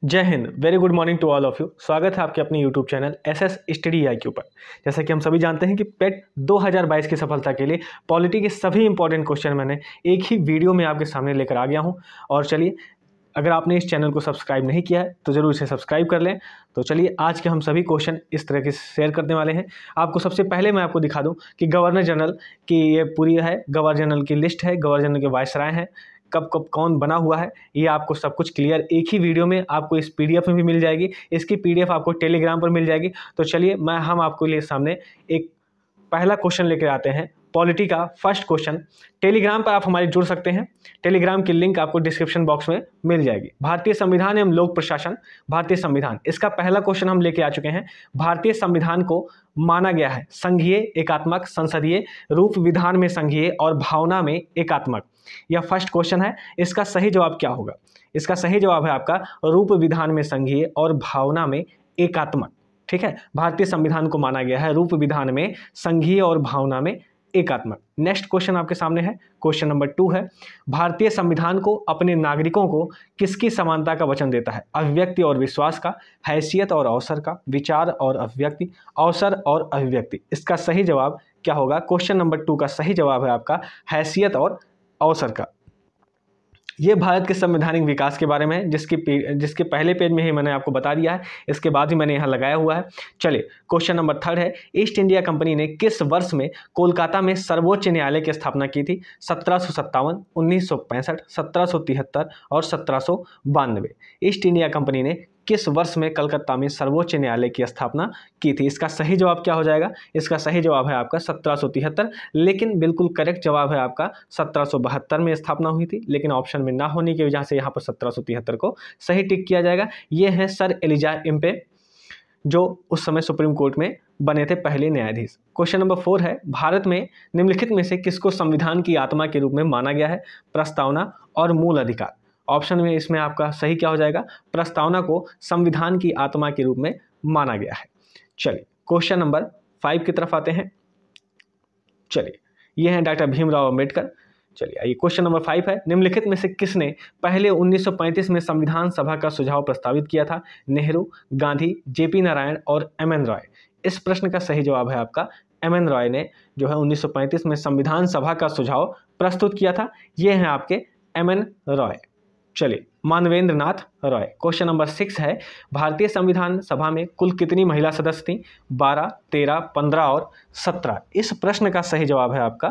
जय Hind. Very good morning to all of you. स्वागत है आपके अपने YouTube channel SS study IQ पर। जैसा कि हम सभी जानते हैं कि पेट 2022 की सफलता के लिए पॉलिटी के सभी इंपॉर्टेंट क्वेश्चन मैंने एक ही वीडियो में आपके सामने लेकर आ गया हूं। और चलिए, अगर आपने इस चैनल को सब्सक्राइब नहीं किया है तो ज़रूर इसे सब्सक्राइब कर लें। तो चलिए, आज के हम सभी क्वेश्चन इस तरह के शेयर करने वाले हैं। आपको सबसे पहले मैं आपको दिखा दूं कि गवर्नर जनरल की ये पूरी है, गवर्नर जनरल की लिस्ट है, गवर्नर जनरल के वायसराय हैं, कब कब कौन बना हुआ है, ये आपको सब कुछ क्लियर एक ही वीडियो में आपको इस PDF में भी मिल जाएगी। इसकी PDF आपको टेलीग्राम पर मिल जाएगी। तो चलिए, हम आपको लिए सामने एक पहला क्वेश्चन लेकर आते हैं। पॉलिटी का फर्स्ट क्वेश्चन। टेलीग्राम पर आप हमारे जुड़ सकते हैं। टेलीग्राम की लिंक आपको डिस्क्रिप्शन बॉक्स में मिल जाएगी। भारतीय संविधान एवं लोक प्रशासन, भारतीय संविधान, इसका पहला क्वेश्चन हम लेके आ चुके हैं। भारतीय संविधान को माना गया है संघीय, एकात्मक, संसदीय, रूप विधान में संघीय और भावना में एकात्मक। यह फर्स्ट क्वेश्चन है। इसका सही जवाब क्या होगा? इसका सही जवाब है आपका रूप विधान में संघीय और भावना में एकात्मक। ठीक है, भारतीय संविधान को माना गया है रूप विधान में संघीय और भावना में एकात्मक। नेक्स्ट क्वेश्चन आपके सामने है। क्वेश्चन नंबर 2 है, भारतीय संविधान को अपने नागरिकों को किसकी समानता का वचन देता है? अभिव्यक्ति और विश्वास का, हैसियत और अवसर का, विचार और अभिव्यक्ति, अवसर और अभिव्यक्ति। इसका सही जवाब क्या होगा? क्वेश्चन नंबर 2 का सही जवाब है आपका हैसियत और अवसर का। ये भारत के संवैधानिक विकास के बारे में है, जिसके पहले पेज में ही मैंने आपको बता दिया है। इसके बाद ही मैंने यहाँ लगाया हुआ है। चलिए, क्वेश्चन नंबर 3 है, ईस्ट इंडिया कंपनी ने किस वर्ष में कोलकाता में सर्वोच्च न्यायालय की स्थापना की थी? 1757, 1965, 1773 और 1792। ईस्ट इंडिया कंपनी ने किस वर्ष में कलकत्ता में सर्वोच्च न्यायालय की स्थापना की थी? इसका सही जवाब क्या हो जाएगा? इसका सही जवाब है आपका 1773, लेकिन बिल्कुल करेक्ट जवाब है आपका 1772 में स्थापना हुई थी, लेकिन ऑप्शन में ना होने की वजह से यहाँ पर 1773 को सही टिक किया जाएगा। ये है सर एलिजा इम्पे, जो उस समय सुप्रीम कोर्ट में बने थे पहले न्यायाधीश। क्वेश्चन नंबर 4 है, भारत में निम्नलिखित में से किसको संविधान की आत्मा के रूप में माना गया है? प्रस्तावना और मूल अधिकार। ऑप्शन में इसमें आपका सही क्या हो जाएगा? प्रस्तावना को संविधान की आत्मा के रूप में माना गया है। चलिए, क्वेश्चन नंबर 5 की तरफ आते हैं। चलिए, ये हैं डॉक्टर भीमराव अंबेडकर। चलिए आइए, क्वेश्चन नंबर 5 है, निम्नलिखित में से किसने पहले 1935 में संविधान सभा का सुझाव प्रस्तावित किया था? नेहरू, गांधी, JP नारायण और MN रॉय। इस प्रश्न का सही जवाब है आपका MN रॉय ने जो है 1935 में संविधान सभा का सुझाव प्रस्तुत किया था। ये हैं आपके MN रॉय। चलिए, मानवेंद्र नाथ रॉय। क्वेश्चन नंबर 6 है, भारतीय संविधान सभा में कुल कितनी महिला सदस्य थी? 12, 13, 15 और 17। इस प्रश्न का सही जवाब है आपका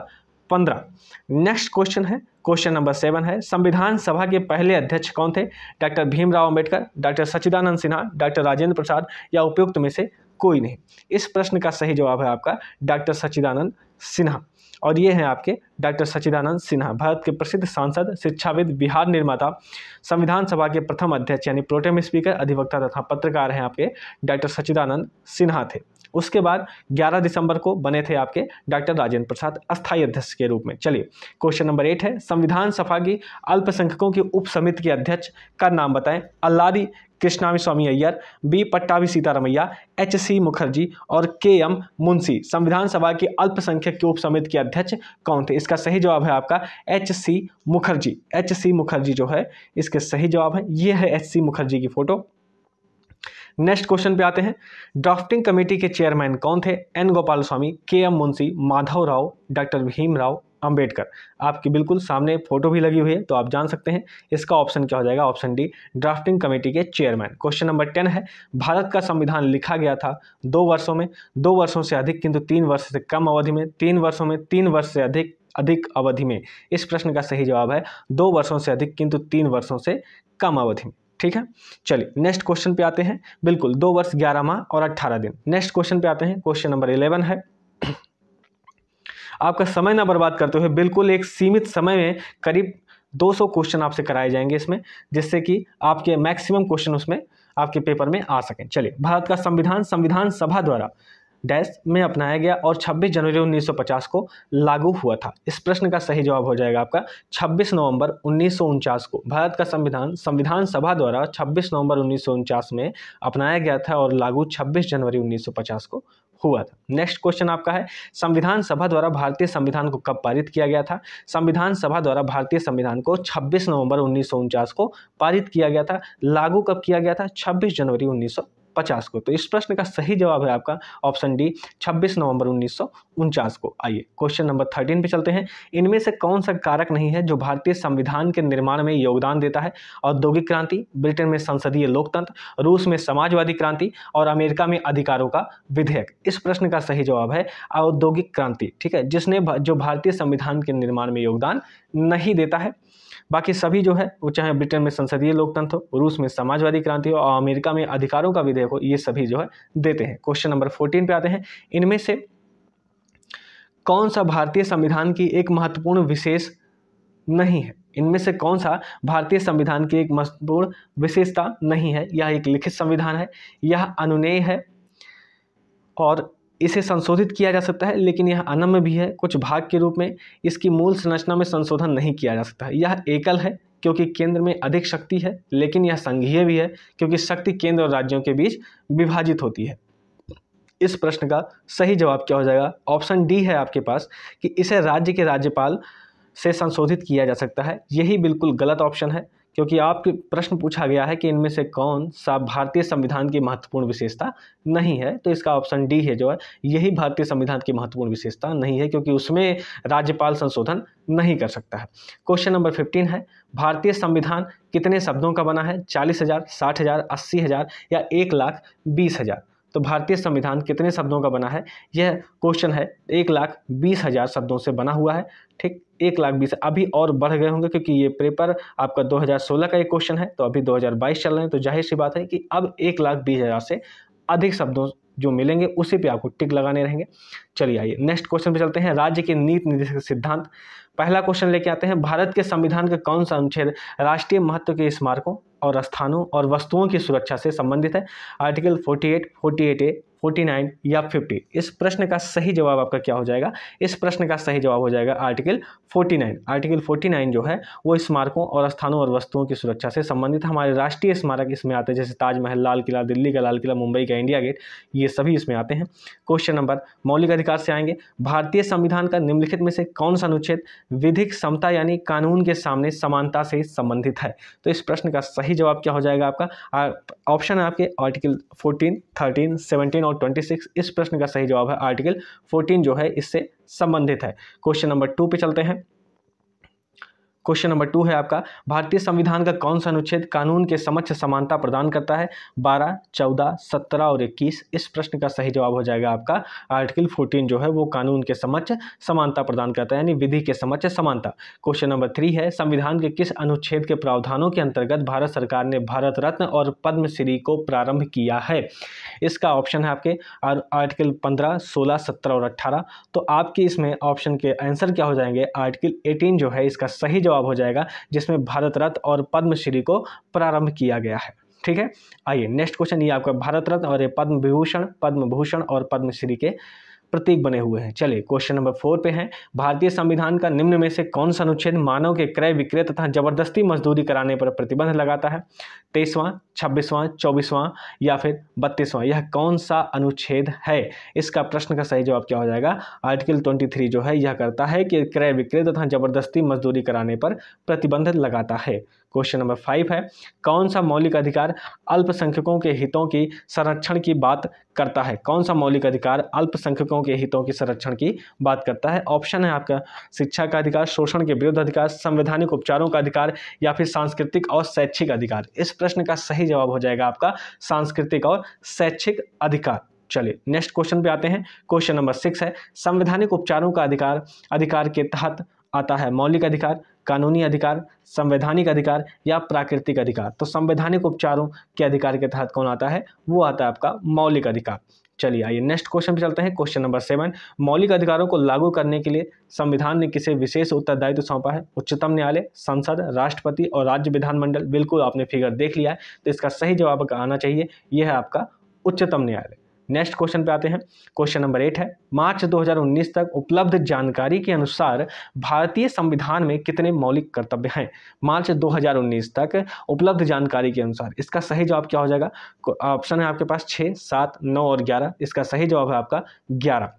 15। नेक्स्ट क्वेश्चन है, क्वेश्चन नंबर 7 है, संविधान सभा के पहले अध्यक्ष कौन थे? डॉक्टर भीमराव अंबेडकर, डॉक्टर सच्चिदानंद सिन्हा, डॉक्टर राजेंद्र प्रसाद या उपयुक्त में से कोई नहीं। इस प्रश्न का सही जवाब है आपका डॉक्टर सच्चिदानंद सिन्हा। और ये हैं आपके डॉक्टर सच्चिदानंद सिन्हा, भारत के प्रसिद्ध सांसद, शिक्षाविद, बिहार निर्माता, संविधान सभा के प्रथम अध्यक्ष यानी प्रोटेम स्पीकर, अधिवक्ता तथा पत्रकार हैं आपके डॉक्टर सच्चिदानंद सिन्हा थे। उसके बाद 11 दिसंबर को बने थे आपके डॉक्टर राजेंद्र प्रसाद अस्थायी अध्यक्ष के रूप में। चलिए, क्वेश्चन नंबर 8 है, संविधान सभा की अल्पसंख्यकों की उप समिति के अध्यक्ष का नाम बताएं? अल्लादी कृष्णास्वामी अय्यर, B पट्टाभी सीतारमैया, HC मुखर्जी और KM मुंशी। संविधान सभा की अल्पसंख्यक की उप समिति के अध्यक्ष कौन थे? इसका सही जवाब है आपका HC मुखर्जी। HC मुखर्जी जो है इसके सही जवाब है। ये है HC मुखर्जी की फोटो। नेक्स्ट क्वेश्चन पे आते हैं, ड्राफ्टिंग कमेटी के चेयरमैन कौन थे? N Gopal Swami, KM Munshi, Madhav Rao, doctor Bhimrao Ambedkar. आपके बिल्कुल सामने फोटो भी लगी हुई है, तो आप जान सकते हैं इसका ऑप्शन क्या हो जाएगा। ऑप्शन डी, ड्राफ्टिंग कमेटी के चेयरमैन। क्वेश्चन नंबर 10 है, भारत का संविधान लिखा गया था 2 वर्षों में, 2 वर्षों से अधिक किंतु 3 वर्ष से कम अवधि में, 3 वर्षों में, 3 वर्ष से अधिक अवधि में। इस प्रश्न का सही जवाब है 2 वर्षों से अधिक किंतु 3 वर्षों से कम अवधि में। ठीक है, चलिए नेक्स्ट क्वेश्चन पे आते हैं। बिल्कुल 2 वर्ष 11 माह और 18 दिन। नेक्स्ट क्वेश्चन पे आते हैं। क्वेश्चन नंबर 11 है, आपका समय ना बर्बाद करते हुए बिल्कुल एक सीमित समय में करीब 200 क्वेश्चन आपसे कराए जाएंगे इसमें, जिससे कि आपके मैक्सिमम क्वेश्चन उसमें आपके पेपर में आ सकें। चलिए, भारत का संविधान संविधान सभा द्वारा डैश में अपनाया गया और 26 जनवरी 1950 को लागू हुआ था। इस प्रश्न का सही जवाब हो जाएगा आपका 26 नवंबर 1949 को। भारत का संविधान संविधान सभा द्वारा 26 नवंबर 1949 में अपनाया गया था और लागू 26 जनवरी 1950 को हुआ था। नेक्स्ट क्वेश्चन आपका है, संविधान सभा द्वारा भारतीय संविधान को कब पारित किया गया था? संविधान सभा द्वारा भारतीय संविधान को 26 नवंबर 1949 को पारित किया गया था। लागू कब किया गया था? 26 जनवरी 1950 को। तो इस प्रश्न का सही जवाब है आपका ऑप्शन डी, 26 नवंबर 1949 को। आइए क्वेश्चन नंबर 13 पे चलते हैं। इनमें से कौन सा कारक नहीं है जो भारतीय संविधान के निर्माण में योगदान देता है? औद्योगिक क्रांति, ब्रिटेन में संसदीय लोकतंत्र, रूस में समाजवादी क्रांति और अमेरिका में अधिकारों का विधेयक। इस प्रश्न का सही जवाब है औद्योगिक क्रांति, ठीक है, जिसने जो भारतीय संविधान के निर्माण में योगदान नहीं देता है। बाकी सभी जो है वो चाहे ब्रिटेन में संसदीय लोकतंत्र हो, रूस में समाजवादी क्रांति हो और अमेरिका में अधिकारों का विधेयक हो, ये सभी जो है देते हैं। क्वेश्चन नंबर 14 पे आते हैं। इनमें से कौन सा भारतीय संविधान की एक महत्वपूर्ण विशेष नहीं है? इनमें से कौन सा भारतीय संविधान की एक महत्वपूर्ण विशेषता नहीं है? यह एक लिखित संविधान है, यह अनुमेय है और इसे संशोधित किया जा सकता है, लेकिन यह अनम्य भी है कुछ भाग के रूप में। इसकी मूल संरचना में संशोधन नहीं किया जा सकता है। यह एकल है क्योंकि केंद्र में अधिक शक्ति है, लेकिन यह संघीय भी है क्योंकि शक्ति केंद्र और राज्यों के बीच विभाजित होती है। इस प्रश्न का सही जवाब क्या हो जाएगा? ऑप्शन डी है आपके पास कि इसे राज्य के राज्यपाल से संशोधित किया जा सकता है। यही बिल्कुल गलत ऑप्शन है, क्योंकि आपके प्रश्न पूछा गया है कि इनमें से कौन सा भारतीय संविधान की महत्वपूर्ण विशेषता नहीं है। तो इसका ऑप्शन डी है जो है, यही भारतीय संविधान की महत्वपूर्ण विशेषता नहीं है, क्योंकि उसमें राज्यपाल संशोधन नहीं कर सकता है। क्वेश्चन नंबर 15 है, भारतीय संविधान कितने शब्दों का बना है? 40,000, 60,000, 80,000 या 1,20,000? तो भारतीय संविधान कितने शब्दों का बना है? यह क्वेश्चन है 1,20,000 शब्दों से बना हुआ है, ठीक। 1,20,000 अभी और बढ़ गए होंगे क्योंकि ये पेपर आपका 2016 का एक क्वेश्चन है, तो अभी 2022 चल रहे हैं, तो जाहिर सी बात है कि अब 1,20,000 से अधिक शब्दों जो मिलेंगे उसी पे आपको टिक लगाने रहेंगे। चलिए आइए नेक्स्ट क्वेश्चन पे चलते हैं। राज्य के नीति निर्देशक सिद्धांत। पहला क्वेश्चन लेके आते हैं, भारत के संविधान का कौन सा अनुच्छेद राष्ट्रीय महत्व के स्मारकों और स्थानों और वस्तुओं की सुरक्षा से संबंधित है? आर्टिकल 48, 48A, 49 या 50? इस प्रश्न का सही जवाब आपका क्या हो जाएगा? इस प्रश्न का सही जवाब हो जाएगा आर्टिकल 49। आर्टिकल 49 जो है वो स्मारकों और स्थानों और वस्तुओं की सुरक्षा से संबंधित हमारे राष्ट्रीय स्मारक इसमें आते हैं, जैसे ताजमहल, लाल किला, दिल्ली का लाल किला, मुंबई का इंडिया गेट, ये सभी इसमें आते हैं। क्वेश्चन नंबर मौलिक अधिकार से आएंगे। भारतीय संविधान का निम्नलिखित में से कौन सा अनुच्छेद विधिक समता यानी कानून के सामने समानता से संबंधित है? तो इस प्रश्न का सही जवाब क्या हो जाएगा आपका? ऑप्शन है आपके आर्टिकल 14, 13, 17 और 26। इस प्रश्न का सही जवाब है आर्टिकल 14 जो है इससे संबंधित है। क्वेश्चन नंबर 2 पे चलते हैं। क्वेश्चन नंबर 2 है आपका, भारतीय संविधान का कौन सा अनुच्छेद कानून के समक्ष समानता प्रदान करता है? 12, 14, 17 और 21। इस प्रश्न का सही जवाब हो जाएगा आपका आर्टिकल 14 जो है वो कानून के समक्ष समानता प्रदान करता है, यानी विधि के समक्ष समानता। क्वेश्चन नंबर 3 है, संविधान के किस अनुच्छेद के प्रावधानों के अंतर्गत भारत सरकार ने भारत रत्न और पद्मश्री को प्रारंभ किया है? इसका ऑप्शन है आपके आर्टिकल 15, 16, 17 और 18। तो आपकी इसमें ऑप्शन के आंसर क्या हो जाएंगे? आर्टिकल 18 जो है इसका सही जवाब हो जाएगा, जिसमें भारत रत्न और पद्मश्री को प्रारंभ किया गया है, ठीक है। आइए नेक्स्ट क्वेश्चन, ये आपका भारत रत्न और पद्म विभूषण, पद्म भूषण और पद्मश्री के प्रतीक बने हुए हैं। चलिए क्वेश्चन नंबर 4 पे हैं, भारतीय संविधान का निम्न में से कौन सा अनुच्छेद मानव के क्रय विक्रय तथा जबरदस्ती मजदूरी कराने पर प्रतिबंध लगाता है? 23वां, 26वां, 24वां या फिर 32वां? यह कौन सा अनुच्छेद है? इसका प्रश्न का सही जवाब क्या हो जाएगा? आर्टिकल 23 जो है यह करता है कि क्रय विक्रय तथा जबरदस्ती मजदूरी कराने पर प्रतिबंध लगाता है। क्वेश्चन नंबर 5 है, कौन सा मौलिक अधिकार अल्पसंख्यकों के हितों की संरक्षण की बात करता है? कौन सा मौलिक अधिकार अल्पसंख्यकों के हितों की संरक्षण की बात करता है? ऑप्शन है आपका शिक्षा का अधिकार, शोषण के विरुद्ध अधिकार, संवैधानिक उपचारों का अधिकार या फिर सांस्कृतिक और शैक्षिक अधिकार। इस प्रश्न का सही जवाब हो जाएगा आपका सांस्कृतिक और शैक्षिक अधिकार। चलिए नेक्स्ट क्वेश्चन पे आते हैं। क्वेश्चन नंबर 6 है, संवैधानिक उपचारों का अधिकार के तहत आता है मौलिक अधिकार, कानूनी अधिकार, संवैधानिक अधिकार या प्राकृतिक अधिकार? तो संवैधानिक उपचारों के अधिकार के तहत कौन आता है? वो आता है आपका मौलिक अधिकार। चलिए आइए नेक्स्ट क्वेश्चन पे चलते हैं। क्वेश्चन नंबर 7, मौलिक अधिकारों को लागू करने के लिए संविधान ने किसे विशेष उत्तरदायित्व सौंपा है? उच्चतम न्यायालय, संसद, राष्ट्रपति और राज्य विधानमंडल। बिल्कुल आपने फिगर देख लिया है, तो इसका सही जवाब आना चाहिए, यह है आपका उच्चतम न्यायालय। नेक्स्ट क्वेश्चन पे आते हैं। क्वेश्चन नंबर 8 है, मार्च 2019 तक उपलब्ध जानकारी के अनुसार भारतीय संविधान में कितने मौलिक कर्तव्य हैं? मार्च 2019 तक उपलब्ध जानकारी के अनुसार, इसका सही जवाब क्या हो जाएगा? ऑप्शन है आपके पास 6, 7, 9 और 11। इसका सही जवाब है आपका 11।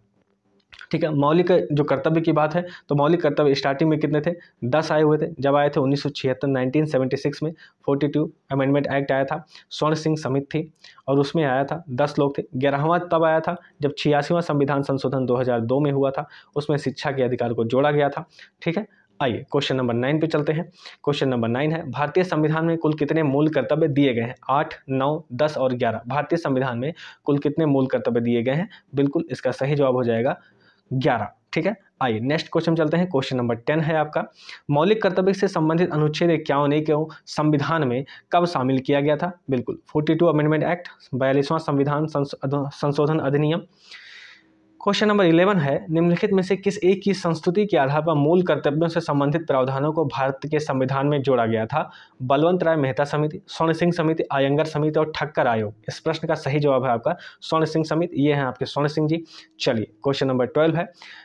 ठीक है, मौलिक जो कर्तव्य की बात है तो मौलिक कर्तव्य स्टार्टिंग में कितने थे? 10 आए हुए थे जब आए थे 1976 1976 में 42 अमेंडमेंट एक्ट आया था। स्वर्ण सिंह समिति थी और उसमें आया था 10 लोग थे। 11वां तब आया था जब 86वां संविधान संशोधन 2002 में हुआ था, उसमें शिक्षा के अधिकार को जोड़ा गया था। ठीक है, आइए क्वेश्चन नंबर 9 पे चलते हैं। क्वेश्चन नंबर 9 है, भारतीय संविधान में कुल कितने मूल कर्तव्य दिए गए हैं? 8, 9, 10 और 11। भारतीय संविधान में कुल कितने मूल कर्तव्य दिए गए हैं? बिल्कुल इसका सही जवाब हो जाएगा 11। ठीक है, आइए नेक्स्ट क्वेश्चन चलते हैं। क्वेश्चन नंबर 10 है आपका, मौलिक कर्तव्य से संबंधित अनुच्छेद 51 को संविधान में कब शामिल किया गया था? बिल्कुल 42 अमेंडमेंट एक्ट, 42वां संविधान संशोधन अधिनियम। क्वेश्चन नंबर 11 है, निम्नलिखित में से किस एक की संस्तुति के आधार पर मूल कर्तव्यों से संबंधित प्रावधानों को भारत के संविधान में जोड़ा गया था? बलवंत राय मेहता समिति, स्वर्ण सिंह समिति, आयंगर समिति और ठक्कर आयोग। इस प्रश्न का सही जवाब है आपका स्वर्ण सिंह समिति। ये हैं आपके स्वर्ण सिंह जी। चलिए क्वेश्चन नंबर 12 है,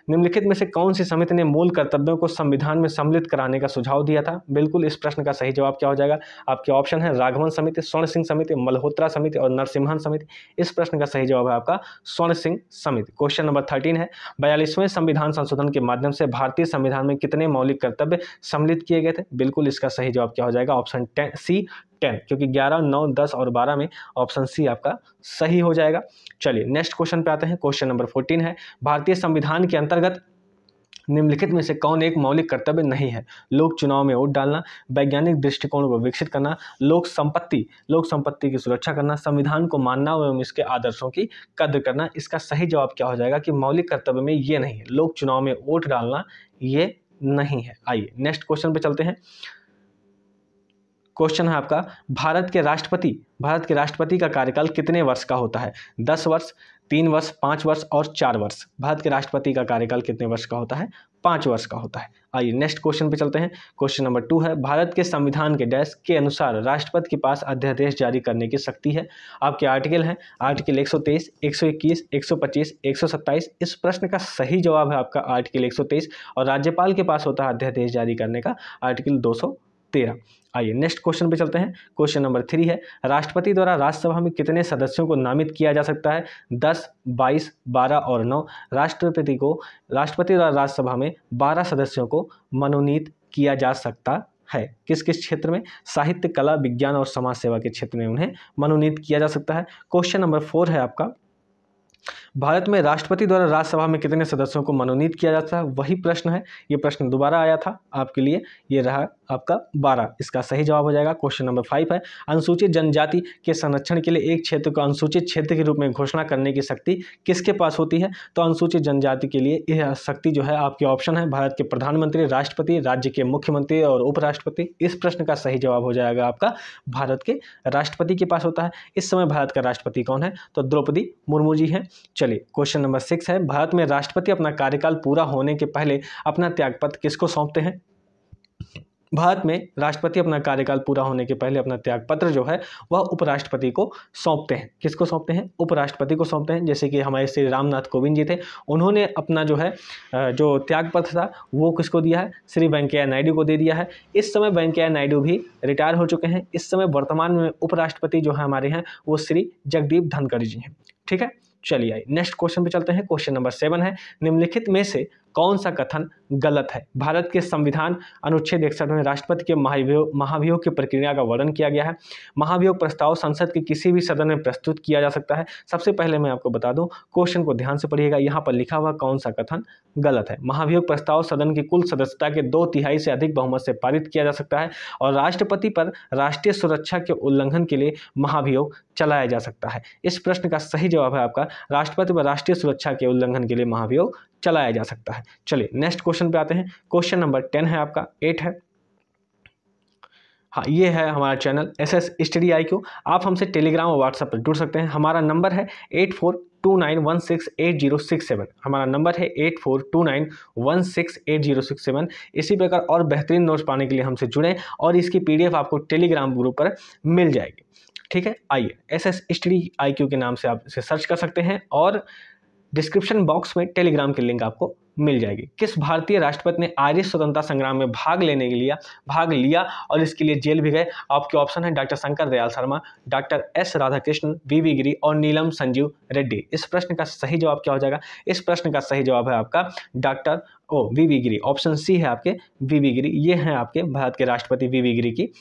निम्नलिखित में से कौन सी समिति ने मूल कर्तव्यों को संविधान में सम्मिलित कराने का सुझाव दिया था? बिल्कुल इस प्रश्न का सही जवाब क्या हो जाएगा? आपके ऑप्शन है राघवन समिति, स्वर्ण सिंह समिति, मल्होत्रा समिति और नरसिम्हन समिति। इस प्रश्न का सही जवाब है आपका स्वर्ण सिंह समिति। क्वेश्चन नंबर 13 है, 42वें संविधान संशोधन के माध्यम से भारतीय संविधान में कितने मौलिक कर्तव्य सम्मिलित किए गए थे? बिल्कुल इसका सही जवाब क्या हो जाएगा? ऑप्शन सी 10, क्योंकि 11, 9, 10 और 12 में ऑप्शन सी आपका सही हो जाएगा। चलिए नेक्स्ट क्वेश्चन पे आते हैं। क्वेश्चन नंबर 14 है, भारतीय संविधान के अंतर्गत निम्नलिखित में से कौन एक मौलिक कर्तव्य नहीं है? लोक चुनाव में वोट डालना, वैज्ञानिक दृष्टिकोण को विकसित करना, लोक संपत्ति की सुरक्षा करना, संविधान को मानना एवं इसके आदर्शों की कद्र करना। इसका सही जवाब क्या हो जाएगा कि मौलिक कर्तव्य में ये नहीं है, लोक चुनाव में वोट डालना ये नहीं है। आइए नेक्स्ट क्वेश्चन पे चलते हैं। क्वेश्चन है आपका, भारत के राष्ट्रपति का कार्यकाल कितने वर्ष का होता है? 10 वर्ष, 3 वर्ष, 5 वर्ष और 4 वर्ष। भारत के राष्ट्रपति का कार्यकाल कितने वर्ष का होता है? 5 वर्ष का होता है। आइए नेक्स्ट क्वेश्चन पे चलते हैं। क्वेश्चन नंबर 2 है, भारत के संविधान के डैश के अनुसार राष्ट्रपति के पास अध्यादेश जारी करने की शक्ति है? आपके आर्टिकल हैं आर्टिकल 123, 121, 125, 127। इस प्रश्न का सही जवाब है आपका आर्टिकल 123 और राज्यपाल के पास होता है अध्यादेश जारी करने का आर्टिकल 213। आइए नेक्स्ट क्वेश्चन पे चलते हैं। क्वेश्चन नंबर 3 है, राष्ट्रपति द्वारा राज्यसभा में कितने सदस्यों को नामित किया जा सकता है? 10, 22, 12 और 9। राष्ट्रपति द्वारा राज्यसभा में 12 सदस्यों को मनोनीत किया जा सकता है। किस किस क्षेत्र में? साहित्य, कला, विज्ञान और समाज सेवा के क्षेत्र में उन्हें मनोनीत किया जा सकता है। क्वेश्चन नंबर 4 है आपका, भारत में राष्ट्रपति द्वारा राज्यसभा में कितने सदस्यों को मनोनीत किया जाता है? वही प्रश्न है, ये प्रश्न दोबारा आया था आपके लिए, ये रहा आपका 12। इसका सही जवाब हो जाएगा। क्वेश्चन नंबर 5 है, अनुसूचित जनजाति के संरक्षण के लिए एक क्षेत्र को अनुसूचित क्षेत्र के रूप में घोषणा करने की शक्ति किसके पास होती है? तो अनुसूचित जनजाति के लिए यह शक्ति जो है आपके ऑप्शन है भारत के प्रधानमंत्री, राष्ट्रपति, राज्य के मुख्यमंत्री और उपराष्ट्रपति। इस प्रश्न का सही जवाब हो जाएगा आपका भारत के राष्ट्रपति के पास होता है। इस समय भारत का राष्ट्रपति कौन है? तो द्रौपदी मुर्मू जी हैं। चलिए क्वेश्चन नंबर 6 है, भारत में राष्ट्रपति अपना कार्यकाल पूरा होने के पहले अपना त्यागपत्र किसको सौंपते हैं? भारत में राष्ट्रपति अपना कार्यकाल पूरा होने के पहले अपना त्यागपत्र जो है वह उपराष्ट्रपति को सौंपते हैं। किसको सौंपते हैं? उपराष्ट्रपति को सौंपते हैं। जैसे कि हमारे श्री रामनाथ कोविंद जी थे, उन्होंने अपना जो है जो त्यागपत्र था वो किसको दिया है? श्री वेंकैया नायडू को दे दिया है। इस समय वेंकैया नायडू भी रिटायर हो चुके हैं। इस समय वर्तमान में उपराष्ट्रपति जो है हमारे हैं वो श्री जगदीप धनखड़ जी हैं। ठीक है, चलिए आइए नेक्स्ट क्वेश्चन पे चलते हैं। क्वेश्चन नंबर 7 है, निम्नलिखित में से कौन सा कथन गलत है? भारत के संविधान अनुच्छेद 61 में राष्ट्रपति के महाभियोग की प्रक्रिया का वर्णन किया गया है। महाभियोग प्रस्ताव संसद के किसी भी सदन में प्रस्तुत किया जा सकता है। सबसे पहले मैं आपको बता दूं, क्वेश्चन को ध्यान से पढ़िएगा, यहाँ पर लिखा हुआ कौन सा कथन गलत है। महाभियोग प्रस्ताव सदन की कुल सदस्यता के 2/3 से अधिक बहुमत से पारित किया जा सकता है और राष्ट्रपति पर राष्ट्रीय सुरक्षा के उल्लंघन के लिए महाभियोग चलाया जा सकता है। इस प्रश्न का सही जवाब है आपका राष्ट्रपति पर राष्ट्रीय सुरक्षा के उल्लंघन के लिए महाभियोग चलाया जा सकता है। चलिए नेक्स्ट क्वेश्चन पे आते हैं। क्वेश्चन नंबर 10 है आपका, 8 है। हाँ, ये है हमारा चैनल SS स्टडी IQ। आप हमसे टेलीग्राम और व्हाट्सएप पर जुड़ सकते हैं। हमारा नंबर है 8429168067। हमारा नंबर है 8429168067। इसी प्रकार और बेहतरीन नोट्स पाने के लिए हमसे जुड़ें और इसकी PDF आपको टेलीग्राम ग्रुप पर मिल जाएगी। ठीक है, आइए SS स्टडी IQ के नाम से आप इसे सर्च कर सकते हैं और डिस्क्रिप्शन बॉक्स में टेलीग्राम की लिंक आपको मिल जाएगी। किस भारतीय राष्ट्रपति ने आर्य स्वतंत्रता संग्राम में भाग लिया और इसके लिए जेल भी गए? आपके ऑप्शन है doctor Shankar Dayal Sharma, doctor S Radhakrishnan, VV गिरी और नीलम संजीव रेड्डी। इस प्रश्न का सही जवाब क्या हो जाएगा? इस प्रश्न का सही जवाब है आपका VV गिरी। ऑप्शन सी है आपके VV गिरी। ये हैं आपके भारत के राष्ट्रपति VV गिरी की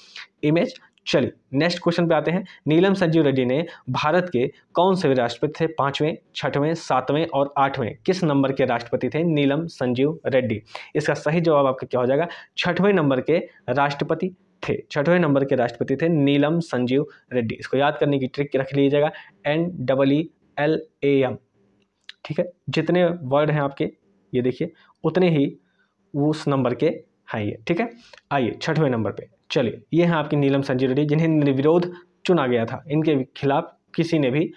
इमेज। चलिए नेक्स्ट क्वेश्चन पे आते हैं। नीलम संजीव रेड्डी ने भारत के कौन से राष्ट्रपति थे? 5वें, 6वें, 7वें और 8वें किस नंबर के राष्ट्रपति थे नीलम संजीव रेड्डी? इसका सही जवाब आपका क्या हो जाएगा? 6वें नंबर के राष्ट्रपति थे। 6वें नंबर के राष्ट्रपति थे नीलम संजीव रेड्डी। इसको याद करने की ट्रिक रख लीजिएगा, NEELAM। ठीक है, जितने वर्ड हैं आपके ये देखिए उतने ही उस नंबर के हैं ये। ठीक है, आइए 6वें नंबर पे। चलिए ये हैं आपके नीलम संजीव रेड्डी जिन्हें निर्विरोध चुना गया था। इनके खिलाफ किसी ने भी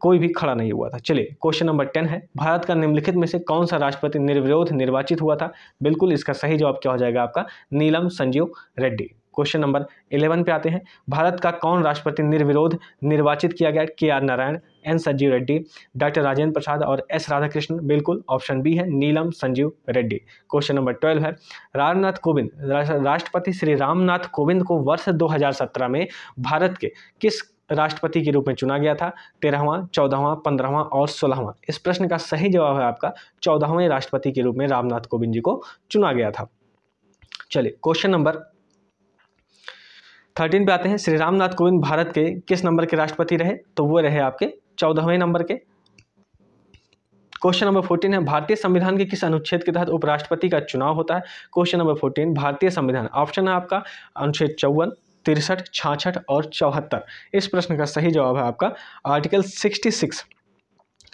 कोई भी खड़ा नहीं हुआ था। चलिए क्वेश्चन नंबर 10 है, भारत का निम्नलिखित में से कौन सा राष्ट्रपति निर्विरोध निर्वाचित हुआ था? बिल्कुल इसका सही जवाब क्या हो जाएगा आपका? नीलम संजीव रेड्डी। क्वेश्चन नंबर 11 पे आते हैं। भारत का कौन राष्ट्रपति निर्विरोध निर्वाचित किया गया? KR Narayan, N Sanjiva Reddy, doctor Rajendra Prasad और S राधाकृष्णन। बिल्कुल ऑप्शन बी है नीलम संजीव रेड्डी। क्वेश्चन नंबर 12 है, राष्ट्रपति श्री रामनाथ कोविंद को वर्ष 2017 में भारत के किस राष्ट्रपति के रूप में चुना गया था? 13वां, 14वां, 15वां और 16वां। इस प्रश्न का सही जवाब है आपका 14वें राष्ट्रपति के रूप में रामनाथ कोविंद जी को चुना गया था। चलिए क्वेश्चन नंबर 13 पे आते हैं। श्री रामनाथ कोविंद भारत के किस नंबर के राष्ट्रपति रहे? तो वो रहे आपके 14वें नंबर के। क्वेश्चन नंबर 14 है, भारतीय संविधान के किस अनुच्छेद के तहत उपराष्ट्रपति का चुनाव होता है? क्वेश्चन नंबर 14 भारतीय संविधान। ऑप्शन है आपका अनुच्छेद 54, 63, 66 और 74। इस प्रश्न का सही जवाब है आपका आर्टिकल 66।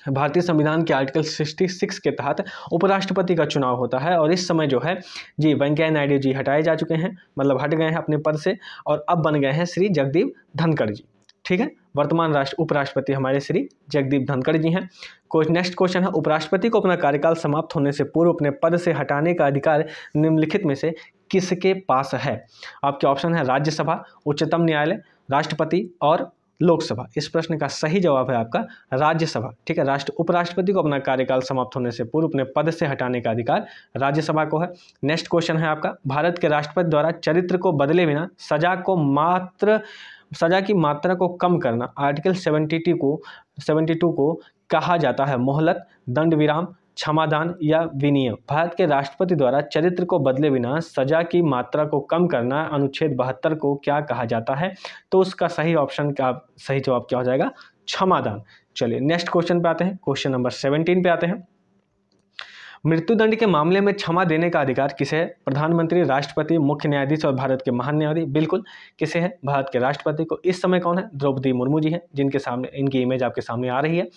भारतीय संविधान के आर्टिकल 66 के तहत उपराष्ट्रपति का चुनाव होता है और इस समय जो है जी वेंकैया नायडू जी हटाए जा चुके हैं, मतलब हट गए हैं अपने पद से और अब बन गए हैं श्री जगदीप धनखड़ जी। ठीक है, वर्तमान उपराष्ट्रपति हमारे श्री जगदीप धनखड़ जी हैं। नेक्स्ट क्वेश्चन है, उपराष्ट्रपति को अपना कार्यकाल समाप्त होने से पूर्व अपने पद से हटाने का अधिकार निम्नलिखित में से किसके पास है? आपके ऑप्शन है राज्यसभा, उच्चतम न्यायालय, राष्ट्रपति और लोकसभा। इस प्रश्न का सही जवाब है आपका राज्यसभा। ठीक है, उपराष्ट्रपति को अपना कार्यकाल समाप्त होने से पूर्व अपने पद से हटाने का अधिकार राज्यसभा को है। नेक्स्ट क्वेश्चन है आपका, भारत के राष्ट्रपति द्वारा चरित्र को बदले बिना सजा की मात्रा को कम करना आर्टिकल 72 को कहा जाता है? मोहलत, दंड विराम, क्षमादान या विनियम। भारत के राष्ट्रपति द्वारा चरित्र को बदले बिना सजा की मात्रा को कम करना अनुच्छेद 72 को क्या कहा जाता है? तो उसका सही ऑप्शन का सही जवाब क्या हो जाएगा? क्षमादान। चलिए नेक्स्ट क्वेश्चन पे आते हैं। क्वेश्चन नंबर 17 पे आते हैं। मृत्युदंड के मामले में क्षमा देने का अधिकार किसे है? प्रधानमंत्री, राष्ट्रपति, मुख्य न्यायाधीश और भारत के महान्यायाधीश। बिल्कुल किसे है? भारत के राष्ट्रपति को। इस समय कौन है? द्रौपदी मुर्मू जी हैं, जिनके सामने इनकी इमेज आपके सामने आ रही है।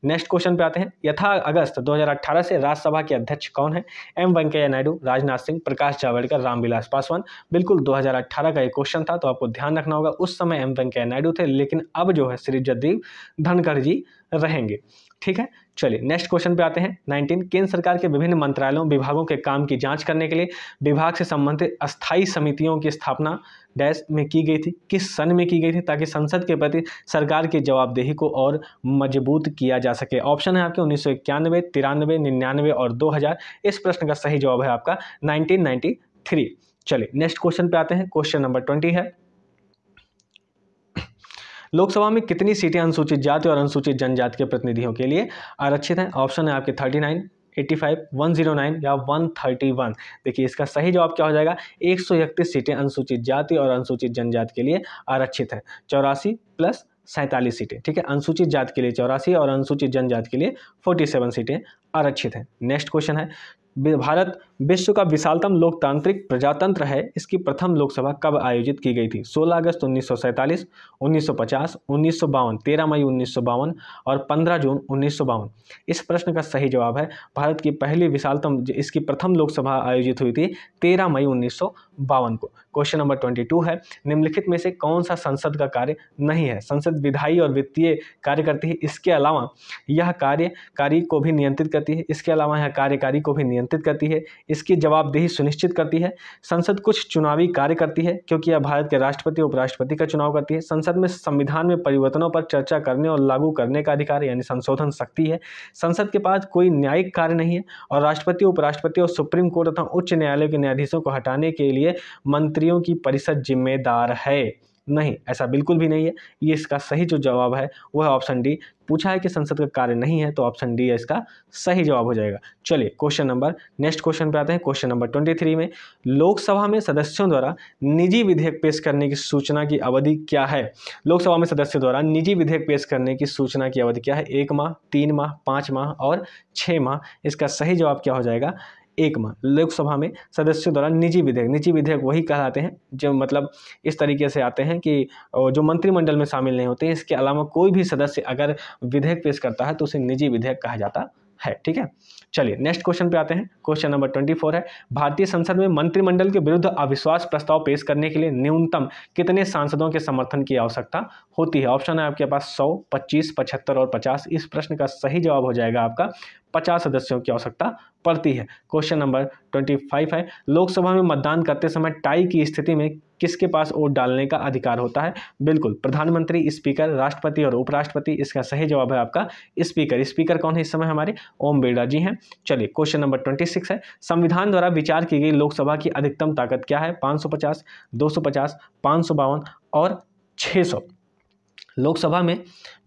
नेक्स्ट क्वेश्चन पे आते हैं। यथा अगस्त 2018 से राज्यसभा के अध्यक्ष कौन है? M वेंकैया नायडू, राजनाथ सिंह, प्रकाश जावड़ेकर, रामविलास पासवान। बिल्कुल 2018 का एक क्वेश्चन था, तो आपको ध्यान रखना होगा उस समय M वेंकैया नायडू थे, लेकिन अब जो है श्री जगदीप धनखड़ जी रहेंगे। ठीक है, चलिए नेक्स्ट क्वेश्चन पे आते हैं। 19, केंद्र सरकार के विभिन्न मंत्रालयों विभागों के काम की जांच करने के लिए विभाग से संबंधित अस्थायी समितियों की स्थापना डैश में की गई थी? किस सन में की गई थी? ताकि संसद के प्रति सरकार की जवाबदेही को और मजबूत किया जा सके। ऑप्शन है आपके 1991, 93, 99 और 2000। इस प्रश्न का सही जवाब है आपका 1993। चलिए नेक्स्ट क्वेश्चन पे आते हैं। क्वेश्चन नंबर 20 है, लोकसभा में कितनी सीटें अनुसूचित जाति और अनुसूचित जनजाति के प्रतिनिधियों के लिए आरक्षित हैं? ऑप्शन है आपके 39, 85, 109 या 131। देखिए इसका सही जवाब क्या हो जाएगा? 131 सीटें अनुसूचित जाति और अनुसूचित जनजाति के लिए आरक्षित हैं। 84 प्लस 47 सीटें। ठीक है, अनुसूचित जाति के लिए 84 और अनुसूचित जनजाति के लिए 47 सीटें आरक्षित हैं। नेक्स्ट क्वेश्चन है, भारत विश्व का विशालतम लोकतांत्रिक प्रजातंत्र है, इसकी प्रथम लोकसभा कब आयोजित की गई थी? 16 अगस्त 1947, 1950, 1952, 13 मई 1952 और 15 जून 1952। इस प्रश्न का सही जवाब है भारत की पहली इसकी प्रथम लोकसभा आयोजित हुई थी 13 मई को। क्वेश्चन नंबर 22 है, निम्नलिखित में से कौन सा संसद का कार्य नहीं है? संसद विधायी और वित्तीय कार्य करती है, इसके अलावा यह कार्यकारी को भी नियंत्रित करती है, इसके अलावा यह कार्यकारी को भी नियंत्रित करती है, इसकी जवाबदेही सुनिश्चित करती है। संसद कुछ चुनावी कार्य करती है क्योंकि यह भारत के राष्ट्रपति उपराष्ट्रपति का चुनाव करती है। संसद में संविधान में परिवर्तनों पर चर्चा करने और लागू करने का अधिकार यानी संशोधन शक्ति है। संसद के पास कोई न्यायिक कार्य नहीं है और राष्ट्रपति उपराष्ट्रपति और सुप्रीम कोर्ट तथा उच्च न्यायालय के न्यायाधीशों को हटाने के लिए मंत्रियों की परिषद जिम्मेदार है। नहीं, ऐसा बिल्कुल भी नहीं है। ये इसका सही जो जवाब है वो है ऑप्शन डी। पूछा है कि संसद का कार्य नहीं है तो ऑप्शन डी है इसका सही जवाब हो जाएगा। चलिए नेक्स्ट क्वेश्चन पे आते हैं। क्वेश्चन नंबर 23 में, लोकसभा में सदस्यों द्वारा निजी विधेयक पेश करने की सूचना की अवधि क्या है? लोकसभा में सदस्यों द्वारा निजी विधेयक पेश करने की सूचना की अवधि क्या है? 1 माह, 3 माह, 5 माह और 6 माह। इसका सही जवाब क्या हो जाएगा? 1 माह। लोकसभा में सदस्यों द्वारा निजी विधेयक वही कहलाते हैं जो मतलब इस तरीके से आते हैं कि जो मंत्रिमंडल में शामिल नहीं होते हैं। इसके अलावा कोई भी सदस्य अगर विधेयक पेश करता है तो उसे निजी विधेयक कहा जाता है। ठीक है, चलिए नेक्स्ट क्वेश्चन पे आते हैं। क्वेश्चन नंबर 24 है, भारतीय संसद में मंत्रिमंडल के विरुद्ध अविश्वास प्रस्ताव पेश करने के लिए न्यूनतम कितने सांसदों के समर्थन की आवश्यकता होती है? ऑप्शन है आपके पास 100, 25, 75 और 50। इस प्रश्न का सही जवाब हो जाएगा आपका 50 सदस्यों की आवश्यकता पड़ती है। क्वेश्चन नंबर 25 है, लोकसभा में मतदान करते समय टाई की स्थिति में किसके पास वोट डालने का अधिकार होता है? बिल्कुल, प्रधानमंत्री, स्पीकर, राष्ट्रपति और उपराष्ट्रपति। इसका सही जवाब है आपका स्पीकर। स्पीकर कौन है इस समय? हमारे ओम बिरला जी हैं। चलिए क्वेश्चन नंबर 26 है, संविधान द्वारा विचार की गई लोकसभा की अधिकतम ताकत क्या है? 550, 250, 552 और 600। लोकसभा में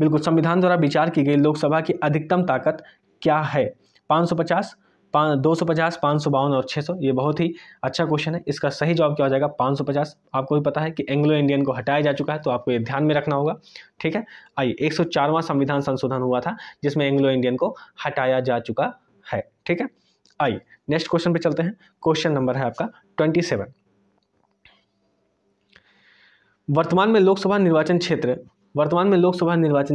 बिल्कुल संविधान द्वारा विचार की गई लोकसभा की अधिकतम ताकत क्या है? 550, 250, 552 और 600। ये बहुत ही अच्छा क्वेश्चन है। इसका सही जवाब क्या हो जाएगा? 550। आपको भी पता है कि एंग्लो इंडियन को हटाया जा चुका है तो आपको ये ध्यान में रखना होगा। ठीक है, आइए 104वां संविधान संशोधन हुआ था जिसमें एंग्लो इंडियन को हटाया जा चुका है। ठीक है, आइए नेक्स्ट क्वेश्चन पे चलते हैं। क्वेश्चन नंबर है आपका 27। वर्तमान में लोकसभा निर्वाचन